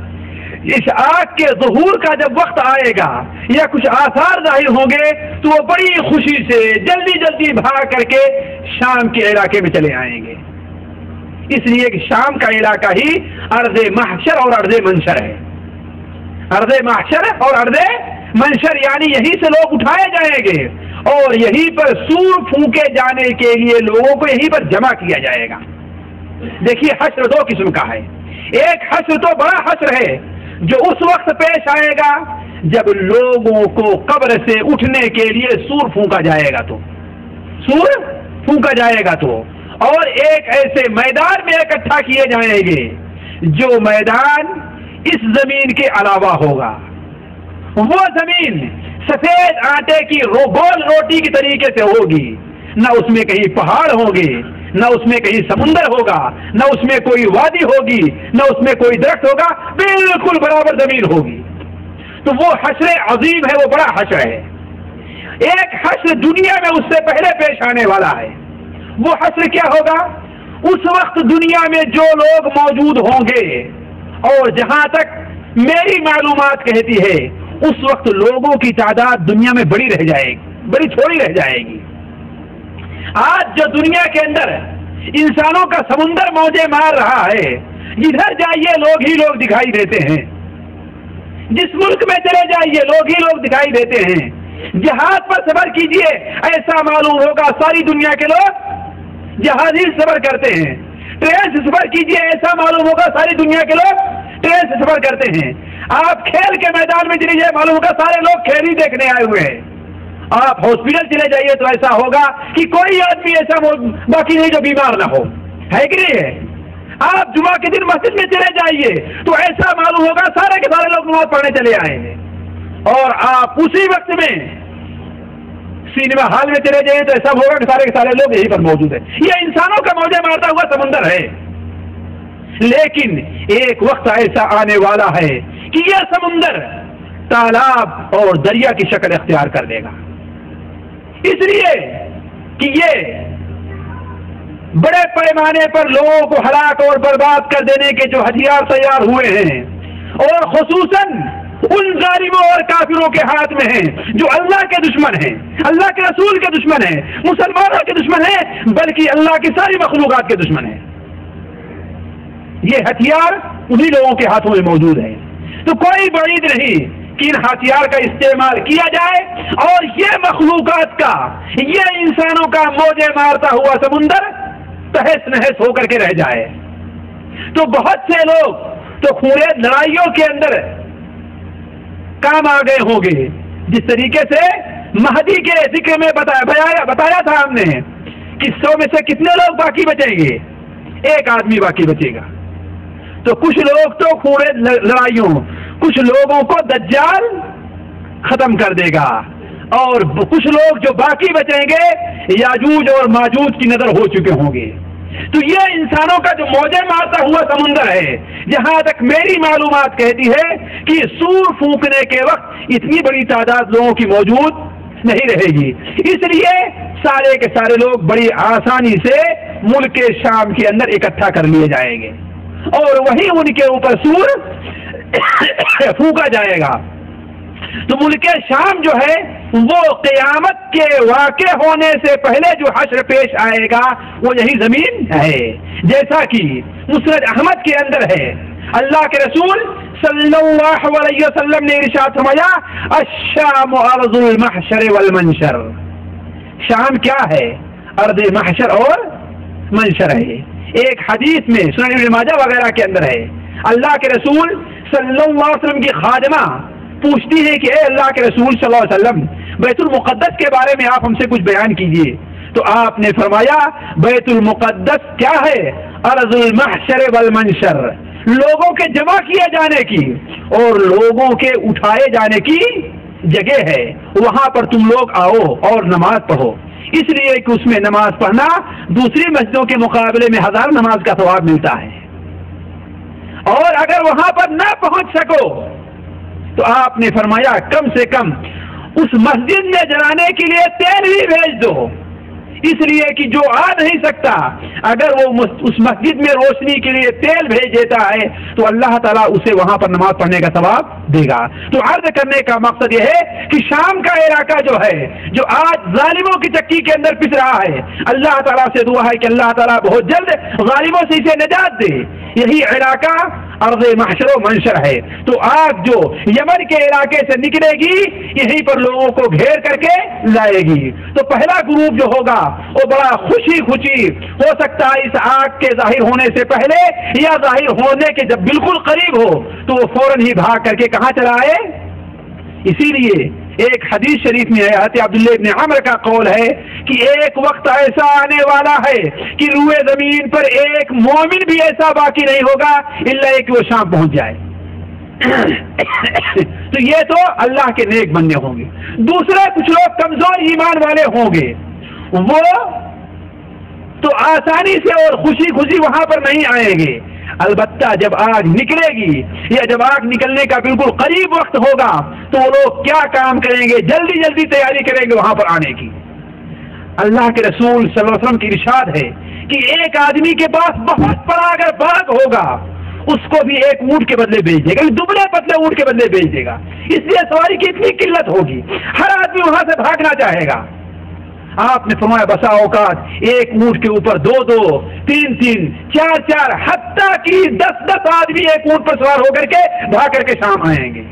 اس آگ کے ظہور کا جب وقت آئے گا یا کچھ آثار ظاہر ہوں گے تو وہ بڑی خوشی سے جلدی جلدی بھاگ کر کے شام کے علاقے میں چلے آئیں گے. اس لیے کہ شام کا علاقہ ہی ارض محشر اور ارض منشر ہے. ارض محشر اور ارض منشر یعنی یہیں سے لوگ اٹھائے جائیں گے اور یہیں پر سور پھونکے جانے کے لیے لوگوں کو یہیں پر جمع کیا جائے گا. دیکھیے حشر دو قسم کا ہے. ایک حشر تو بڑا حشر ہے جو اس وقت پیش آئے گا جب لوگوں کو قبر سے اٹھنے کے لیے سور پھونکا جائے گا تو اور ایک ایسے میدان میں اکٹھا کیے جائیں گے جو میدان اس زمین کے علاوہ ہوگا. وہ زمین سفید آٹے کی گول روٹی کی طریقے سے ہوگی، نہ اس میں کہیں پہاڑ ہوں گے، نہ اس میں کہیں سمندر ہوگا، نہ اس میں کوئی وادی ہوگی، نہ اس میں کوئی درخت ہوگا، بالکل برابر زمین ہوگی. تو وہ حشر عظیم ہے، وہ بڑا حشر ہے. ایک حشر دنیا میں اس سے پہلے پیش آنے والا ہے. وہ حشر کیا ہوگا؟ اس وقت دنیا میں جو لوگ موجود ہوں گے، اور جہاں تک میری معلومات کہتی ہے اس وقت لوگوں کی تعداد دنیا میں بڑی تھوڑی رہ جائے گی. آج جو دنیا کے اندر انسانوں کا سمندر موجیں مار رہا ہے، جدھر جائیے لوگ ہی لوگ دکھائی دیتے ہیں. جس ملک میں چلے جائیے لوگ ہی لوگ دکھائی دیتے ہیں. جہاز پر سفر کیجئے ایسا معلوم ہوگا ساری دنیا کے لوگ جہاز ہی سفر کرتے ہیں. ٹرین سے سفر کیجئے ایسا معلوم ہوگا ساری دنیا کے لوگ ٹرین سے سفر کرتے ہیں. آپ کھیل کے میدان میں چلے جائے معلوم ہوگا سارے لوگ کھیل ہی دیکھنے آئے ہوئے ہیں. آپ ہاسپٹل چلے جائیے تو ایسا ہوگا کہ کوئی آدمی ایسا باقی نہیں جو بیمار نہ ہو، ہے کہ نہیں ہے؟ آپ جمعہ کے دن مسجد میں چلے جائیے تو ایسا معلوم ہوگا سارے کے سارے لوگ نماز پڑھنے چلے آئے ہیں. اور آپ اسی وقت میں سینما ہال میں چلے جائیں تو ایسا ہوگا کہ سارے کے سارے لوگ یہیں پر موجود ہیں. یہ انسانوں کا موجیں مارتا ہوا سمندر ہے. لیکن ایک وقت ایسا آنے والا ہے کہ یہ سمندر تالاب اور دریا کی شکل اختیار کر دے گا. اس لیے کہ یہ بڑے پیمانے پر لوگوں کو ہلاک اور برباد کر دینے کے جو ہتھیار تیار ہوئے ہیں، اور خصوصاً ان ظالموں اور کافروں کے ہاتھ میں ہیں جو اللہ کے دشمن ہیں، اللہ کے رسول کے دشمن ہیں، مسلمانوں کے دشمن ہیں، بلکہ اللہ کی ساری مخلوقات کے دشمن ہیں. یہ ہتھیار انہی لوگوں کے ہاتھوں میں موجود ہے. تو کوئی بعید نہیں کہ ان ہتھیار کا استعمال کیا جائے اور یہ مخلوقات کا، یہ انسانوں کا موجیں مارتا ہوا سمندر تہس نہس ہو کر کے رہ جائے. تو بہت سے لوگ تو خونریز لڑائیوں کے اندر کام آ گئے ہوں گے، جس طریقے سے مہدی کے ذکر میں بتایا تھا ہم نے کہ 100 میں سے کتنے لوگ باقی بچیں گے؟ ایک آدمی باقی بچے گا. تو کچھ لوگ تو پورے لڑائیوں، کچھ لوگوں کو دجال ختم کر دے گا، اور کچھ لوگ جو باقی بچیں گے یاجوج اور ماجوج کی نظر ہو چکے ہوں گے۔ تو یہ انسانوں کا جو موجیں مارتا ہوا سمندر ہے، جہاں تک میری معلومات کہتی ہے کہ سور پھونکنے کے وقت اتنی بڑی تعداد لوگوں کی موجود نہیں رہے گی، اس لیے سارے کے سارے لوگ بڑی آسانی سے ملک شام کے اندر اکٹھا کر لیے جائیں گے، اور وہی ان کے اوپر سور پھونکا جائے گا۔ تو ملک شام جو ہے وہ قیامت کے واقع ہونے سے پہلے جو حشر پیش آئے گا وہ یہی زمین ہے، جیسا کہ مسند احمد کے اندر ہے، اللہ کے رسول صلی اللہ علیہ وسلم نے ارشاد فرمایا الشام ارض المحشر والمنشر، شام کیا ہے؟ ارض محشر اور منشر ہے۔ ایک حدیث میں سنن ابن ماجہ وغیرہ کے اندر ہے، اللہ کے رسول صلی اللہ علیہ وسلم کی خادمہ پوچھتی ہے کہ اے اللہ کے رسول صلی اللہ علیہ وسلم بیت المقدس کے بارے میں آپ ہم سے کچھ بیان کیجئے، تو آپ نے فرمایا بیت المقدس کیا ہے؟ ارض المحشر والمنشر، لوگوں کے جمع کیے جانے کی اور لوگوں کے اٹھائے جانے کی جگہ ہے، وہاں پر تم لوگ آؤ اور نماز پڑھو، اس لیے کہ اس میں نماز پڑھنا دوسری مسجدوں کے مقابلے میں 1000 نماز کا ثواب ملتا ہے، اور اگر وہاں پر نہ پہنچ سکو تو آپ نے فرمایا کم سے کم اس مسجد میں جلانے کے لیے تیل بھی بھیج دو، اس لیے کہ جو آ نہیں سکتا اگر وہ اس مسجد میں روشنی کے لیے تیل بھیج دیتا ہے تو اللہ تعالیٰ اسے وہاں پر نماز پڑھنے کا ثواب دے گا۔ تو عرض کرنے کا مقصد یہ ہے کہ شام کا علاقہ جو ہے، جو آج ظالموں کی چکی کے اندر پس رہا ہے، اللہ تعالیٰ سے دعا ہے کہ اللہ تعالیٰ بہت جلد ظالموں سے اسے نجات دے۔ یہی علاقہ ارض محشر و منشر ہے۔ تو آگ جو یمن کے علاقے سے نکلے گی یہیں پر لوگوں کو گھیر کر کے لائے گی۔ تو پہلا گروپ جو ہوگا وہ بڑا خوشی ہو سکتا ہے اس آگ کے ظاہر ہونے سے پہلے یا ظاہر ہونے کے جب بالکل قریب ہو تو وہ فوراً ہی بھاگ کر کے کہاں چلا آئے۔ اسی لیے ایک حدیث شریف میں ہے، حضرت عبداللہ ابن عمر کا قول ہے کہ ایک وقت ایسا آنے والا ہے کہ روئے زمین پر ایک مومن بھی ایسا باقی نہیں ہوگا الا کہ وہ شام پہنچ جائے۔ تو یہ تو اللہ کے نیک بندے ہوں گے۔ دوسرے کچھ لوگ کمزور ایمان والے ہوں گے، وہ تو آسانی سے اور خوشی خوشی وہاں پر نہیں آئیں گے، البتہ جب آگ نکلے گی یا جب آگ نکلنے کا بالکل قریب وقت ہوگا تو وہ لوگ کیا کام کریں گے، جلدی جلدی تیاری کریں گے وہاں پر آنے کی۔ اللہ کے رسول صلی اللہ علیہ وسلم کی ارشاد ہے کہ ایک آدمی کے پاس بہت بڑا اگر باغ ہوگا اس کو بھی ایک اونٹ کے بدلے بیچ دے گا، دبلے پتلے اونٹ کے بدلے بیچ دے گا، اس لیے سواری کی اتنی قلت ہوگی، ہر آدمی وہاں سے بھاگنا چاہے گا۔ آپ نے فرمایا بسا اوقات ایک اونٹ کے اوپر 2-2 3-3 4-4 حتیٰ کہ 10-10 آدمی ایک اونٹ پر سوار ہو کر کے بھاگ کر کے شام آئیں گے۔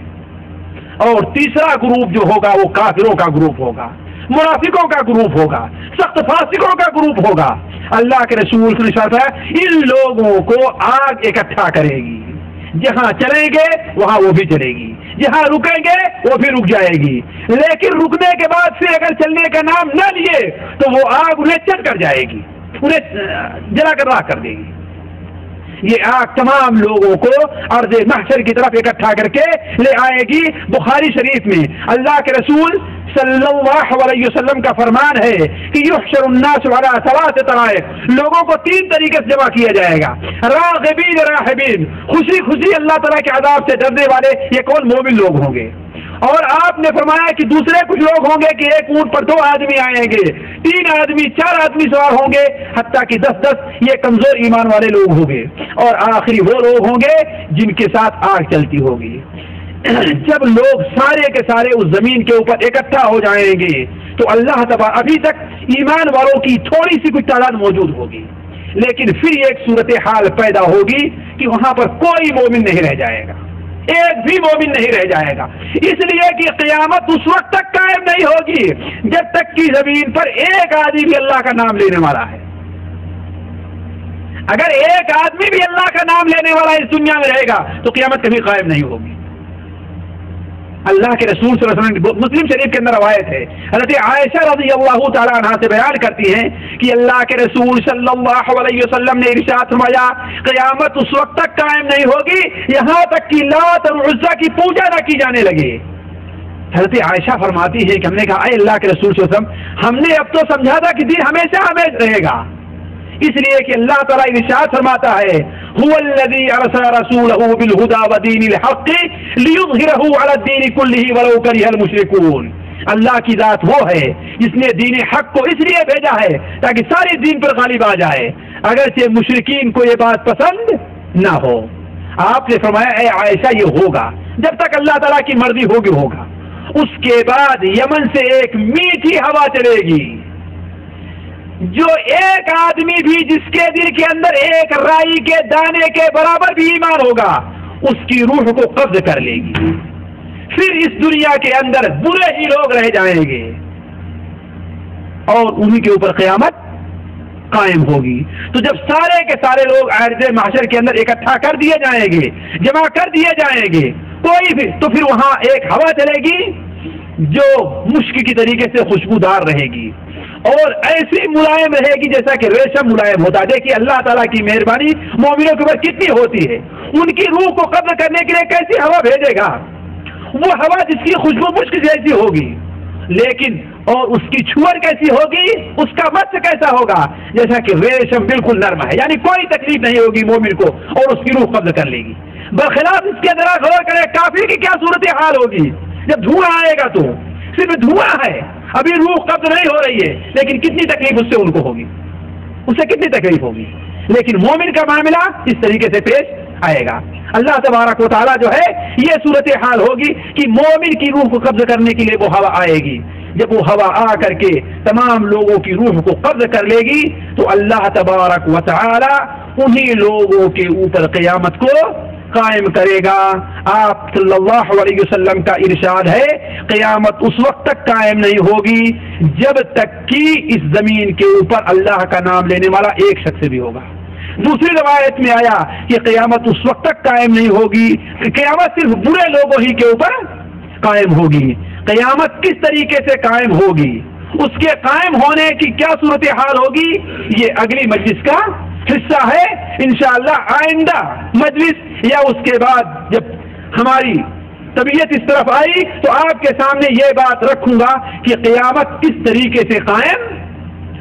اور تیسرا گروپ جو ہوگا وہ کافروں کا گروپ ہوگا، منافقوں کا گروپ ہوگا، سخت فاسقوں کا گروپ ہوگا۔ اللہ کے رسول نے فرمایا ان لوگوں کو آگ اکٹھا کرے گی، جہاں چلیں گے وہاں وہ بھی چلے گی، جہاں رکیں گے وہ بھی رک جائے گی، لیکن رکنے کے بعد پھر اگر چلنے کا نام نہ لیے تو وہ آگ انہیں چل کر جائے گی، انہیں جلا کر راہ کر دے گی۔ یہ آگ تمام لوگوں کو ارض محشر کی طرف اکٹھا کر کے لے آئے گی۔ بخاری شریف میں اللہ کے رسول صلی اللہ علیہ وسلم کا فرمان ہے کہ یحشر الناس علی ثلاث طرائق، لوگوں کو 3 طریقے سے جمع کیا جائے گا، راغبین راہبین، خوشی خوشی اللہ تعالیٰ کے عذاب سے ڈرنے والے، یہ کون؟ مومن لوگ ہوں گے۔ اور آپ نے فرمایا کہ دوسرے کچھ لوگ ہوں گے کہ ایک اونٹ پر 2 آدمی آئیں گے، 3 آدمی 4 آدمی سوار ہوں گے، حتیٰ کہ 10-10 یہ کمزور ایمان والے لوگ ہوں گے، اور آخری وہ لوگ ہوں گے جن کے ساتھ آگ چلتی ہوگی۔ جب لوگ سارے کے سارے اس زمین کے اوپر اکٹھا ہو جائیں گے تو اللہ تبارک ابھی تک ایمان والوں کی تھوڑی سی کچھ تعداد موجود ہوگی، لیکن پھر ایک صورتحال پیدا ہوگی کہ وہاں پر کوئی مومن نہیں رہ جائے گا، ایک بھی مومن نہیں رہ جائے گا، اس لیے کہ قیامت اس وقت تک قائم نہیں ہوگی جب تک کہ زمین پر ایک آدمی بھی اللہ کا نام لینے والا ہے۔ اگر ایک آدمی بھی اللہ کا نام لینے والا اس دنیا میں رہے گا تو قیامت کبھی قائم نہیں ہوگی۔ اللہ کے رسول صلی اللہ علیہ وسلم، مسلم شریف کے اندر روایت ہے، حضرت عائشہ رضی اللہ تعالیٰ عنہا سے بیان کرتی ہیں کہ اللہ کے رسول صلی اللہ علیہ وسلم نے ارشاد فرمایا قیامت اس وقت تک قائم نہیں ہوگی یہاں تک کہ لات اور عزا کی پوجا نہ کی جانے لگے۔ حضرت عائشہ فرماتی ہے کہ ہم نے کہا اے اللہ کے رسول صلی اللہ علیہ وسلم، ہم نے اب تو سمجھا تھا کہ دین ہمیشہ ہمیشہ رہے گا، اس لیے کہ اللہ تعالیٰ ارشاد فرماتا ہے هو الذی ارسل رسولہ بالہدی ودین الحق لیظہرہ علی الدین کلہ ولو کرہ المشرکون۔ اللہ کی ذات وہ ہے جس نے دین حق کو اس لیے بھیجا ہے تاکہ سارے دین پر غالب آ جائے اگرچہ مشرکین کو یہ بات پسند نہ ہو۔ آپ نے فرمایا اے عائشہ یہ ہوگا جب تک اللہ تعالیٰ کی مرضی ہوگی ہوگا۔ اس کے بعد یمن سے ایک میٹھی ہوا چلے گی جو ایک آدمی بھی جس کے دل کے اندر ایک رائی کے دانے کے برابر بھی ایمان ہوگا اس کی روح کو قبض کر لے گی، پھر اس دنیا کے اندر برے ہی لوگ رہ جائیں گے اور انہی کے اوپر قیامت قائم ہوگی۔ تو جب سارے کے سارے لوگ عارض محشر کے اندر اکٹھا کر دیے جائیں گے، جمع کر دیے جائیں گے، کوئی بھی تو پھر وہاں ایک ہوا چلے گی جو مشک کی طریقے سے خوشبودار رہے گی اور ایسی ملائم رہے گی جیسا کہ ریشم ملائم ہوتا ہے۔ دیکھیے اللہ تعالیٰ کی مہربانی مومنوں کے اوپر کتنی ہوتی ہے، ان کی روح کو قبض کرنے کے لیے کیسی ہوا بھیجے گا، وہ ہوا جس کی خوشبو مشک جیسی ہوگی، لیکن اور اس کی چھوڑ کیسی ہوگی، اس کا مس کیسا ہوگا جیسا کہ ریشم بالکل نرم ہے، یعنی کوئی تکلیف نہیں ہوگی مومن کو اور اس کی روح قبض کر لے گی۔ برخلاف اس کے اندر غور کرے کافر کی کیا صورت حال ہوگی، جب دھواں آئے گا تو صرف دھواں ہے، ابھی روح قبض نہیں ہو رہی ہے، لیکن کتنی تکلیف اس سے ان کو ہوگی، اسے کتنی تکلیف ہوگی۔ لیکن مومن کا معاملہ اس طریقے سے پیش آئے گا۔ اللہ تبارک و تعالیٰ جو ہے یہ صورت حال ہوگی کہ مومن کی روح کو قبض کرنے کے لیے وہ ہوا آئے گی، جب وہ ہوا آ کر کے تمام لوگوں کی روح کو قبض کر لے گی تو اللہ تبارک و تعالیٰ انہی لوگوں کے اوپر قیامت کو قائم کرے گا۔ آپ صلی اللہ علیہ وسلم کا ارشاد ہے قیامت اس وقت تک قائم نہیں ہوگی جب تک کہ اس زمین کے اوپر اللہ کا نام لینے والا ایک شخص بھی ہوگا۔ دوسری روایت میں آیا کہ قیامت اس وقت تک قائم نہیں ہوگی، قیامت صرف برے لوگوں ہی کے اوپر قائم ہوگی۔ قیامت کس طریقے سے قائم ہوگی، اس کے قائم ہونے کی کیا صورتحال ہوگی، یہ اگلی مجلس کا حصہ ہے انشاءاللہ۔ آئندہ مجلس یا اس کے بعد جب ہماری طبیعت اس طرف آئی تو آپ کے سامنے یہ بات رکھوں گا کہ قیامت کس طریقے سے قائم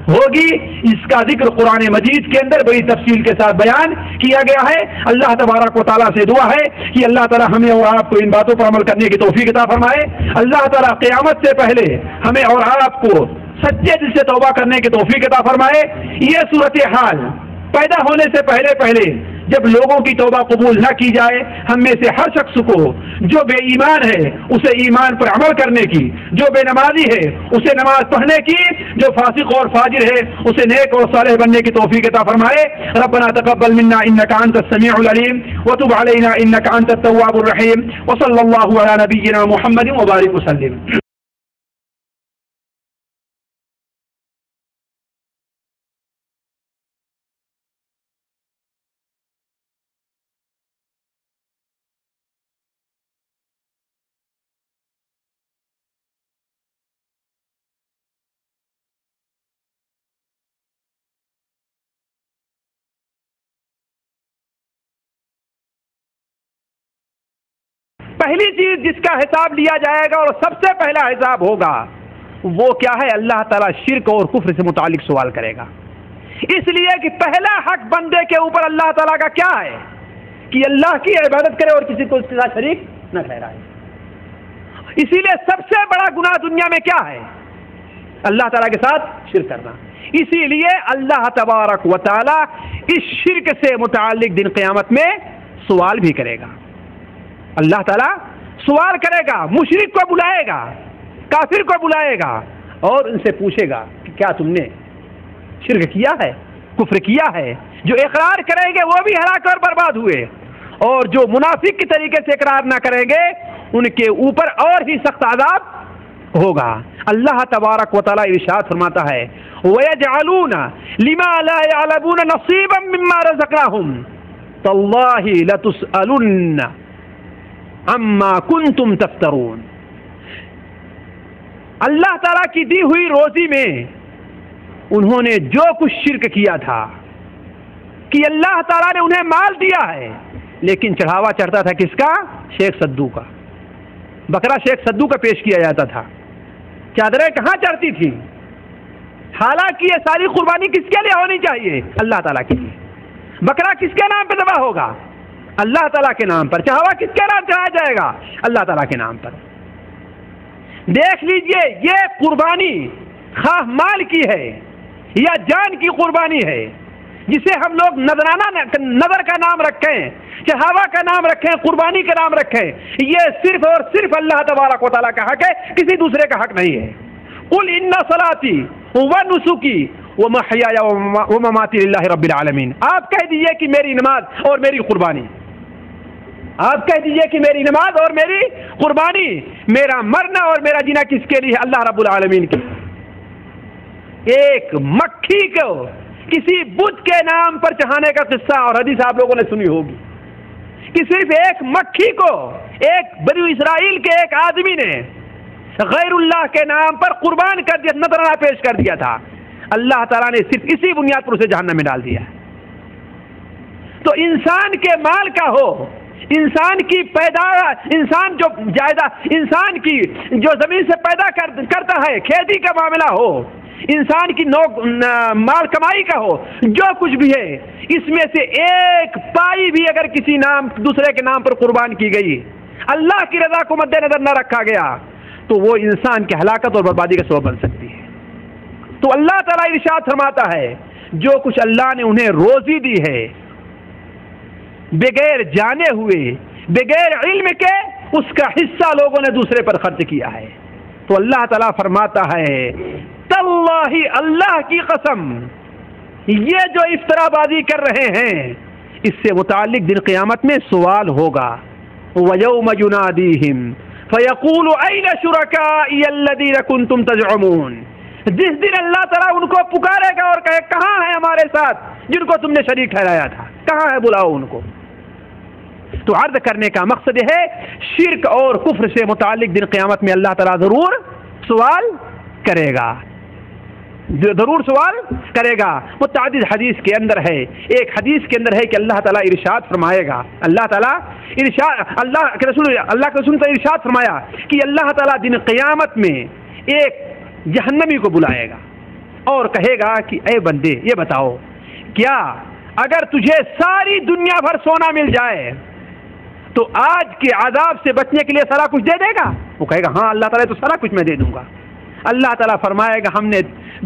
ہوگی، اس کا ذکر قرآن مجید کے اندر بڑی تفصیل کے ساتھ بیان کیا گیا ہے۔ اللہ تبارک و تعالیٰ سے دعا ہے کہ اللہ تعالیٰ ہمیں اور آپ کو ان باتوں پر عمل کرنے کی توفیق عطا فرمائے۔ اللہ تعالیٰ قیامت سے پہلے ہمیں اور آپ کو سچے دل سے توبہ کرنے کی توفیق عطا فرمائے۔ یہ صورتحال پیدا ہونے سے پہلے جب لوگوں کی توبہ قبول نہ کی جائے، ہم میں سے ہر شخص کو جو بے ایمان ہے اسے ایمان پر عمل کرنے کی، جو بے نمازی ہے اسے نماز پڑھنے کی، جو فاسق اور فاجر ہے اسے نیک اور صالح بننے کی توفیق عطا فرمائے۔ ربنا تقبل منا انك انت السميع العليم وتب علينا انك انت التواب الرحيم وصلى الله على نبينا محمد وبارك وسلم۔ پہلی چیز جس کا حساب لیا جائے گا اور سب سے پہلا حساب ہوگا وہ کیا ہے، اللہ تعالیٰ شرک اور کفر سے متعلق سوال کرے گا، اس لیے کہ پہلا حق بندے کے اوپر اللہ تعالیٰ کا کیا ہے کہ اللہ کی عبادت کرے اور کسی کو اس کے ساتھ شریک نہ ٹھہرائے۔ اسی لیے سب سے بڑا گناہ دنیا میں کیا ہے، اللہ تعالیٰ کے ساتھ شرک کرنا۔ اسی لیے اللہ تبارک و تعالیٰ اس شرک سے متعلق دن قیامت میں سوال بھی کرے گا۔ اللہ تعالیٰ سوال کرے گا، مشرک کو بلائے گا، کافر کو بلائے گا اور ان سے پوچھے گا کہ کیا تم نے شرک کیا ہے، کفر کیا ہے۔ جو اقرار کریں گے وہ بھی ہلاک اور برباد ہوئے، اور جو منافق کی طریقے سے اقرار نہ کریں گے ان کے اوپر اور ہی سخت عذاب ہوگا۔ اللہ تبارک و تعالیٰ ارشاد فرماتا ہے وَيَجْعَلُونَ لِمَا لَا يَعْلَمُونَ نَصِيبًا مِّمَّا رَزَقْنَاهُمْ تَاللَّهِ لَتُسْأَلُنَّ عما کنتم تفترون. اللہ تعالیٰ کی دی ہوئی روزی میں انہوں نے جو کچھ شرک کیا تھا کہ اللہ تعالیٰ نے انہیں مال دیا ہے، لیکن چڑھاوا چڑھتا تھا کس کا؟ شیخ سدو کا. بکرا شیخ سدو کا پیش کیا جاتا تھا. چادریں کہاں چڑھتی تھی؟ حالانکہ یہ ساری قربانی کس کے لیے ہونی چاہیے؟ اللہ تعالیٰ کے لیے. بکرا کس کے نام پہ ذبح ہوگا؟ اللہ تعالیٰ کے نام پر. چڑھاوا کس کے نام چڑھایا جائے گا؟ اللہ تعالیٰ کے نام پر. دیکھ لیجئے یہ قربانی خواہ مال کی ہے یا جان کی قربانی ہے، جسے ہم لوگ نظر کا نام رکھیں، چڑھاوا کا نام رکھیں، قربانی کا نام رکھیں، یہ صرف اور صرف اللہ تبارک و تعالیٰ کا حق ہے، کسی دوسرے کا حق نہیں ہے. قل ان صلاتی ونسکی ومحیایا ومماتی للہ رب العالمین. آپ کہہ دیجئے کہ میری نماز اور میری قربانی، آپ کہہ دیجئے کہ میری نماز اور میری قربانی، میرا مرنا اور میرا جینا کس کے لیے؟ اللہ رب العالمین کی. ایک مکھی کو کسی بت کے نام پر چڑھانے کا قصہ اور حدیث آپ لوگوں نے سنی ہوگی کہ صرف ایک مکھی کو ایک بنی اسرائیل کے ایک آدمی نے غیر اللہ کے نام پر قربان کر دیا، نذرانہ پیش کر دیا تھا. اللہ تعالیٰ نے صرف اسی بنیاد پر اسے جہنم میں ڈال دیا. تو انسان کے مال کا ہو، انسان کی پیداوار، انسان جو جائیداد، انسان کی جو زمین سے پیدا کرتا ہے، کھیتی کا معاملہ ہو، انسان کی مال کمائی کا ہو، جو کچھ بھی ہے، اس میں سے ایک پائی بھی اگر کسی دوسرے کے نام پر قربان کی گئی، اللہ کی رضا کو مد نظر نہ رکھا گیا، تو وہ انسان کی ہلاکت اور بربادی کا سبب بن سکتی ہے. تو اللہ تعالیٰ ارشاد فرماتا ہے جو کچھ اللہ نے انہیں روزی دی ہے بغیر جانے ہوئے، بغیر علم کے، اس کا حصہ لوگوں نے دوسرے پر خرچ کیا ہے. تو اللہ تعالیٰ فرماتا ہے تاللہ، اللہ کی قسم، یہ جو افطرا بازی کر رہے ہیں اس سے متعلق دن قیامت میں سوال ہوگا. وَيَوْمَ يُنَادِيهِمْ فَيَقُولُ أَيْنَ شُرَكَائِيَ الَّذِينَ كُنتُمْ تَزْعُمُونَ. جس دن اللہ تعالیٰ ان کو پکارے گا اور کہے کہاں ہے ہمارے ساتھ جن کو تم نے شریک ٹھہرایا تھا، کہاں ہے، بلاؤ ان کو. تو عرض کرنے کا مقصد ہے شرک اور کفر سے متعلق دن قیامت میں اللہ تعالیٰ ضرور سوال کرے گا، ضرور سوال کرے گا. متعدد حدیث کے اندر ہے، ایک حدیث کے اندر ہے کہ اللہ تعالیٰ ارشاد فرمائے گا، اللہ کے رسول نے ارشاد فرمایا کہ اللہ تعالیٰ دن قیامت میں ایک جہنمی کو بلائے گا اور کہے گا کہ اے بندے یہ بتاؤ، کیا اگر تجھے ساری دنیا بھر سونا مل جائے تو آج کے عذاب سے بچنے کے لیے سارا کچھ دے دے گا؟ وہ کہے گا ہاں اللہ تعالیٰ تو سارا کچھ میں دے دوں گا. اللہ تعالیٰ فرمائے گا ہم نے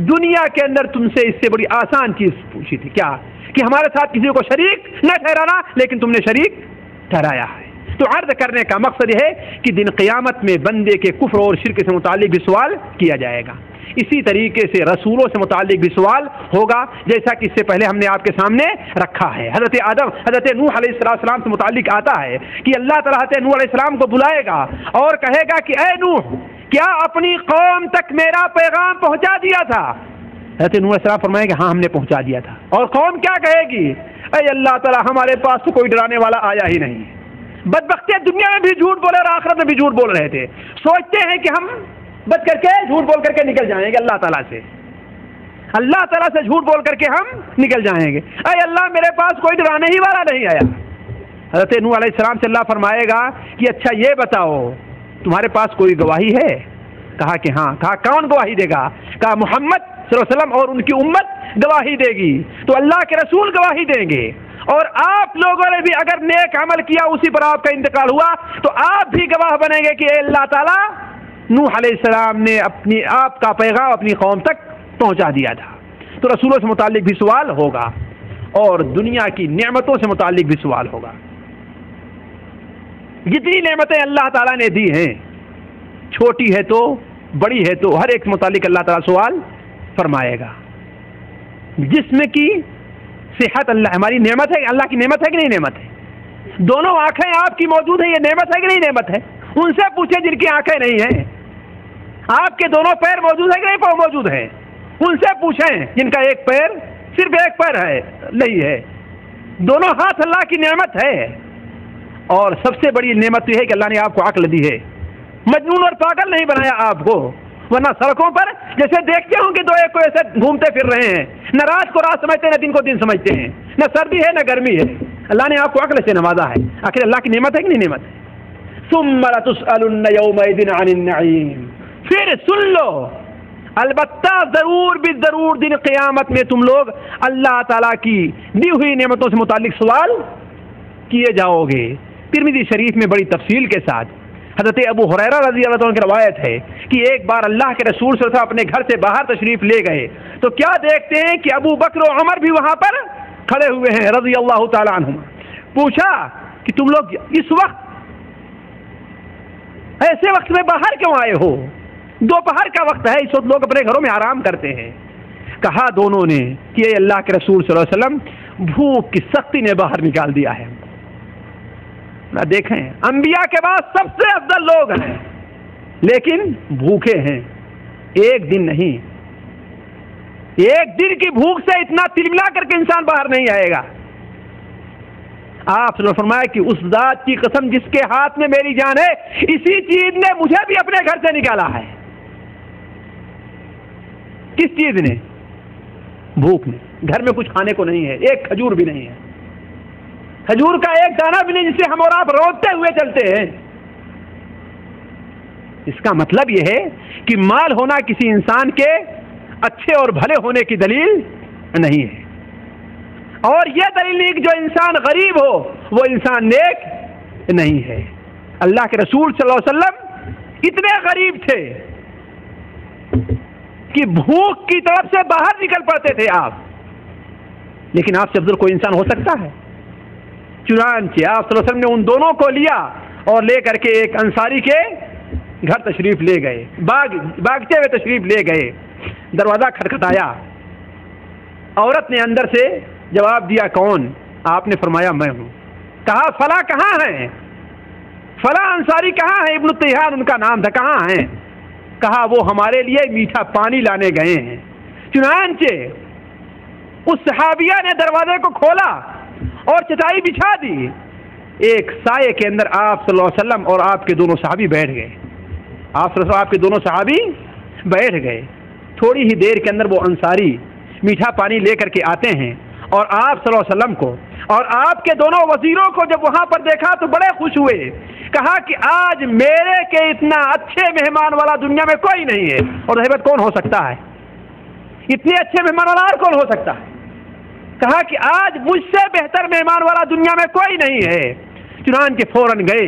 دنیا کے اندر تم سے اس سے بڑی آسان چیز پوچھی تھی، کیا کہ ہمارے ساتھ کسی کو شریک نہ ٹھہرانا، لیکن تم نے شریک ٹھہرایا ہے. تو عرض کرنے کا مقصد یہ ہے کہ دن قیامت میں بندے کے کفر اور شرک سے متعلق بھی سوال کیا جائے گا. اسی طریقے سے رسولوں سے متعلق بھی سوال ہوگا، جیسا کہ اس سے پہلے ہم نے آپ کے سامنے رکھا ہے. حضرت نوح علیہ السلام سے متعلق آتا ہے کہ اللہ تعالیٰ حضرت نوح علیہ السلام کو بلائے گا اور کہے گا کہ اے نوح، کیا اپنی قوم تک میرا پیغام پہنچا دیا تھا؟ حضرت نوح علیہ السلام فرمائیں گے ہاں ہم نے پہنچا دیا تھا. اور قوم کیا کہے گی؟ اے اللہ تعالیٰ ہمارے پاس تو کوئی ڈرانے والا آیا ہی نہیں. بدبختی دنیا میں بھی جھوٹ بولے اور آخرت میں بھی جھوٹ بول رہے تھے، سوچتے ہیں کہ ہم بچ کر کے جھوٹ بول کر کے نکل جائیں گے اللہ تعالیٰ سے، اللہ تعالیٰ سے جھوٹ بول کر کے ہم نکل جائیں گے. اے اللہ میرے پاس کوئی ڈرانے ہی والا نہیں آیا. حضرت نوح علیہ السلام سے اللہ فرمائے گا کہ اچھا یہ بتاؤ تمہارے پاس کوئی گواہی ہے؟ کہا کہ ہاں. کہا کون گواہی دے گا؟ کہا محمد صلی اللہ علیہ وسلم اور ان کی امت گواہی دے گی. تو اللہ کے رسول گواہی دیں گے، اور آپ لوگوں نے بھی اگر نیک عمل کیا اسی پر آپ کا انتقال ہوا تو آپ بھی گواہ بنیں گے کہ اے اللہ تعالیٰ نوح علیہ السلام نے آپ کا پیغام اپنی قوم تک پہنچا دیا تھا. تو رسولوں سے متعلق بھی سوال ہوگا اور دنیا کی نعمتوں سے متعلق بھی سوال ہوگا. جتنی نعمتیں اللہ تعالیٰ نے دی ہیں، چھوٹی ہے تو بڑی ہے تو ہر ایک متعلق اللہ تعالیٰ سوال فرمائے گا. جسم کی صحت اللہ ہماری نعمت ہے، اللہ کی نعمت ہے کہ نہیں نعمت ہے؟ دونوں آنکھیں آپ کی موجود ہیں، یہ نعمت ہے کہ نہیں نعمت ہے؟ ان سے پوچھیں جن کی آنکھیں نہیں ہیں. آپ کے دونوں پیر موجود ہیں کہ نہیں موجود ہیں؟ ان سے پوچھیں جن کا ایک پیر، صرف ایک پیر ہے نہیں ہے. دونوں ہاتھ اللہ کی نعمت ہے. اور سب سے بڑی نعمت یہ ہے کہ اللہ نے آپ کو عقل دی ہے، مجنون اور پاگل نہیں بنایا آپ کو، ورنہ سڑکوں پر جیسے دیکھتے ہوں کہ دو ایک کو ایسے گھومتے پھر رہے ہیں، نہ رات کو رات سمجھتے ہیں نہ دن کو دن سمجھتے ہیں، نہ سردی ہے نہ گرمی ہے، اللہ نے آپ کو عقل سے نوازا ہے، آخر اللہ کی نعمت ہے کہ نہیں نعمت ہے؟ ثم لتسألن یومئذ عن النعیم، پھر سن لو البتہ ضرور بھی ضرور دن قیامت میں تم لوگ اللہ تعالیٰ کی دی ہوئی نعمتوں سے متعلق سوال کیے جاؤ گے۔ ترمذی شریف میں بڑی تفصیل کے ساتھ حضرت ابو ہریرہ رضی اللہ عنہ کی روایت ہے کہ ایک بار اللہ کے رسول صلی اللہ علیہ وسلم اپنے گھر سے باہر تشریف لے گئے تو کیا دیکھتے ہیں کہ ابو بکر و عمر بھی وہاں پر کھڑے ہوئے ہیں رضی اللہ تعالی عنہما۔ پوچھا کہ تم لوگ اس وقت ایسے وقت میں باہر کیوں آئے ہو؟ دوپہر کا وقت ہے، اس وقت لوگ اپنے گھروں میں آرام کرتے ہیں۔ کہا دونوں نے کہ اے اللہ کے رسول صلی اللہ علیہ وسلم، بھوک کی سختی نے باہر نکال دیا ہے۔ دیکھیں انبیاء کے بعد سب سے افضل لوگ ہیں لیکن بھوکے ہیں، ایک دن نہیں، ایک دن کی بھوک سے اتنا تلملا کر کے انسان باہر نہیں آئے گا۔ آپ نے فرمایا کہ اس ذات کی قسم جس کے ہاتھ میں میری جان ہے، اسی چیز نے مجھے بھی اپنے گھر سے نکالا ہے۔ کس چیز نے؟ بھوک نے۔ گھر میں کچھ کھانے کو نہیں ہے، ایک کھجور بھی نہیں ہے، کھجور کا ایک دانہ بھی نہیں جسے ہم اور آپ روتے ہوئے چلتے ہیں۔ اس کا مطلب یہ ہے کہ مال ہونا کسی انسان کے اچھے اور بھلے ہونے کی دلیل نہیں ہے، اور یہ دلیل نہیں کہ جو انسان غریب ہو وہ انسان نیک نہیں ہے۔ اللہ کے رسول صلی اللہ علیہ وسلم اتنے غریب تھے کہ بھوک کی طرف سے باہر نکل پڑتے تھے آپ، لیکن آپ سے افضل کوئی انسان ہو سکتا ہے؟ چنانچہ آپ صلی اللہ علیہ وسلم نے ان دونوں کو لیا اور لے کر کے ایک انصاری کے گھر تشریف لے گئے، بھاگتے ہوئے تشریف لے گئے۔ دروازہ کھٹکھٹایا، عورت نے اندر سے جواب دیا کون؟ آپ نے فرمایا میں ہوں۔ کہا فلاں کہاں ہیں؟ فلاں انصاری کہاں ہیں؟ ابن تیہان ان کا نام تھا، کہاں ہیں؟ کہا وہ ہمارے لیے میٹھا پانی لانے گئے ہیں۔ چنانچہ اس صحابیہ نے دروازے کو کھولا اور چٹائی بچھا دی، ایک سائے کے اندر آپ صلی اللہ علیہ وسلم اور آپ کے دونوں صحابی بیٹھ گئے۔ آپ صلی اللہ علیہ وسلم آپ کے دونوں صحابی بیٹھ گئے۔ تھوڑی ہی دیر کے اندر وہ انصاری میٹھا پانی لے کر کے آتے ہیں اور آپ صلی اللہ علیہ وسلم کو اور آپ کے دونوں وزیروں کو جب وہاں پر دیکھا تو بڑے خوش ہوئے۔ کہا کہ آج میرے کے اتنا اچھے مہمان والا دنیا میں کوئی نہیں ہے، اور ہیبت کون ہو سکتا ہے؟ اتنے اچھے مہمان والا اور کون ہو سکتا ہے؟ کہا کہ آج مجھ سے بہتر مہمان والا دنیا میں کوئی نہیں ہے۔ چنانچہ فوراً گئے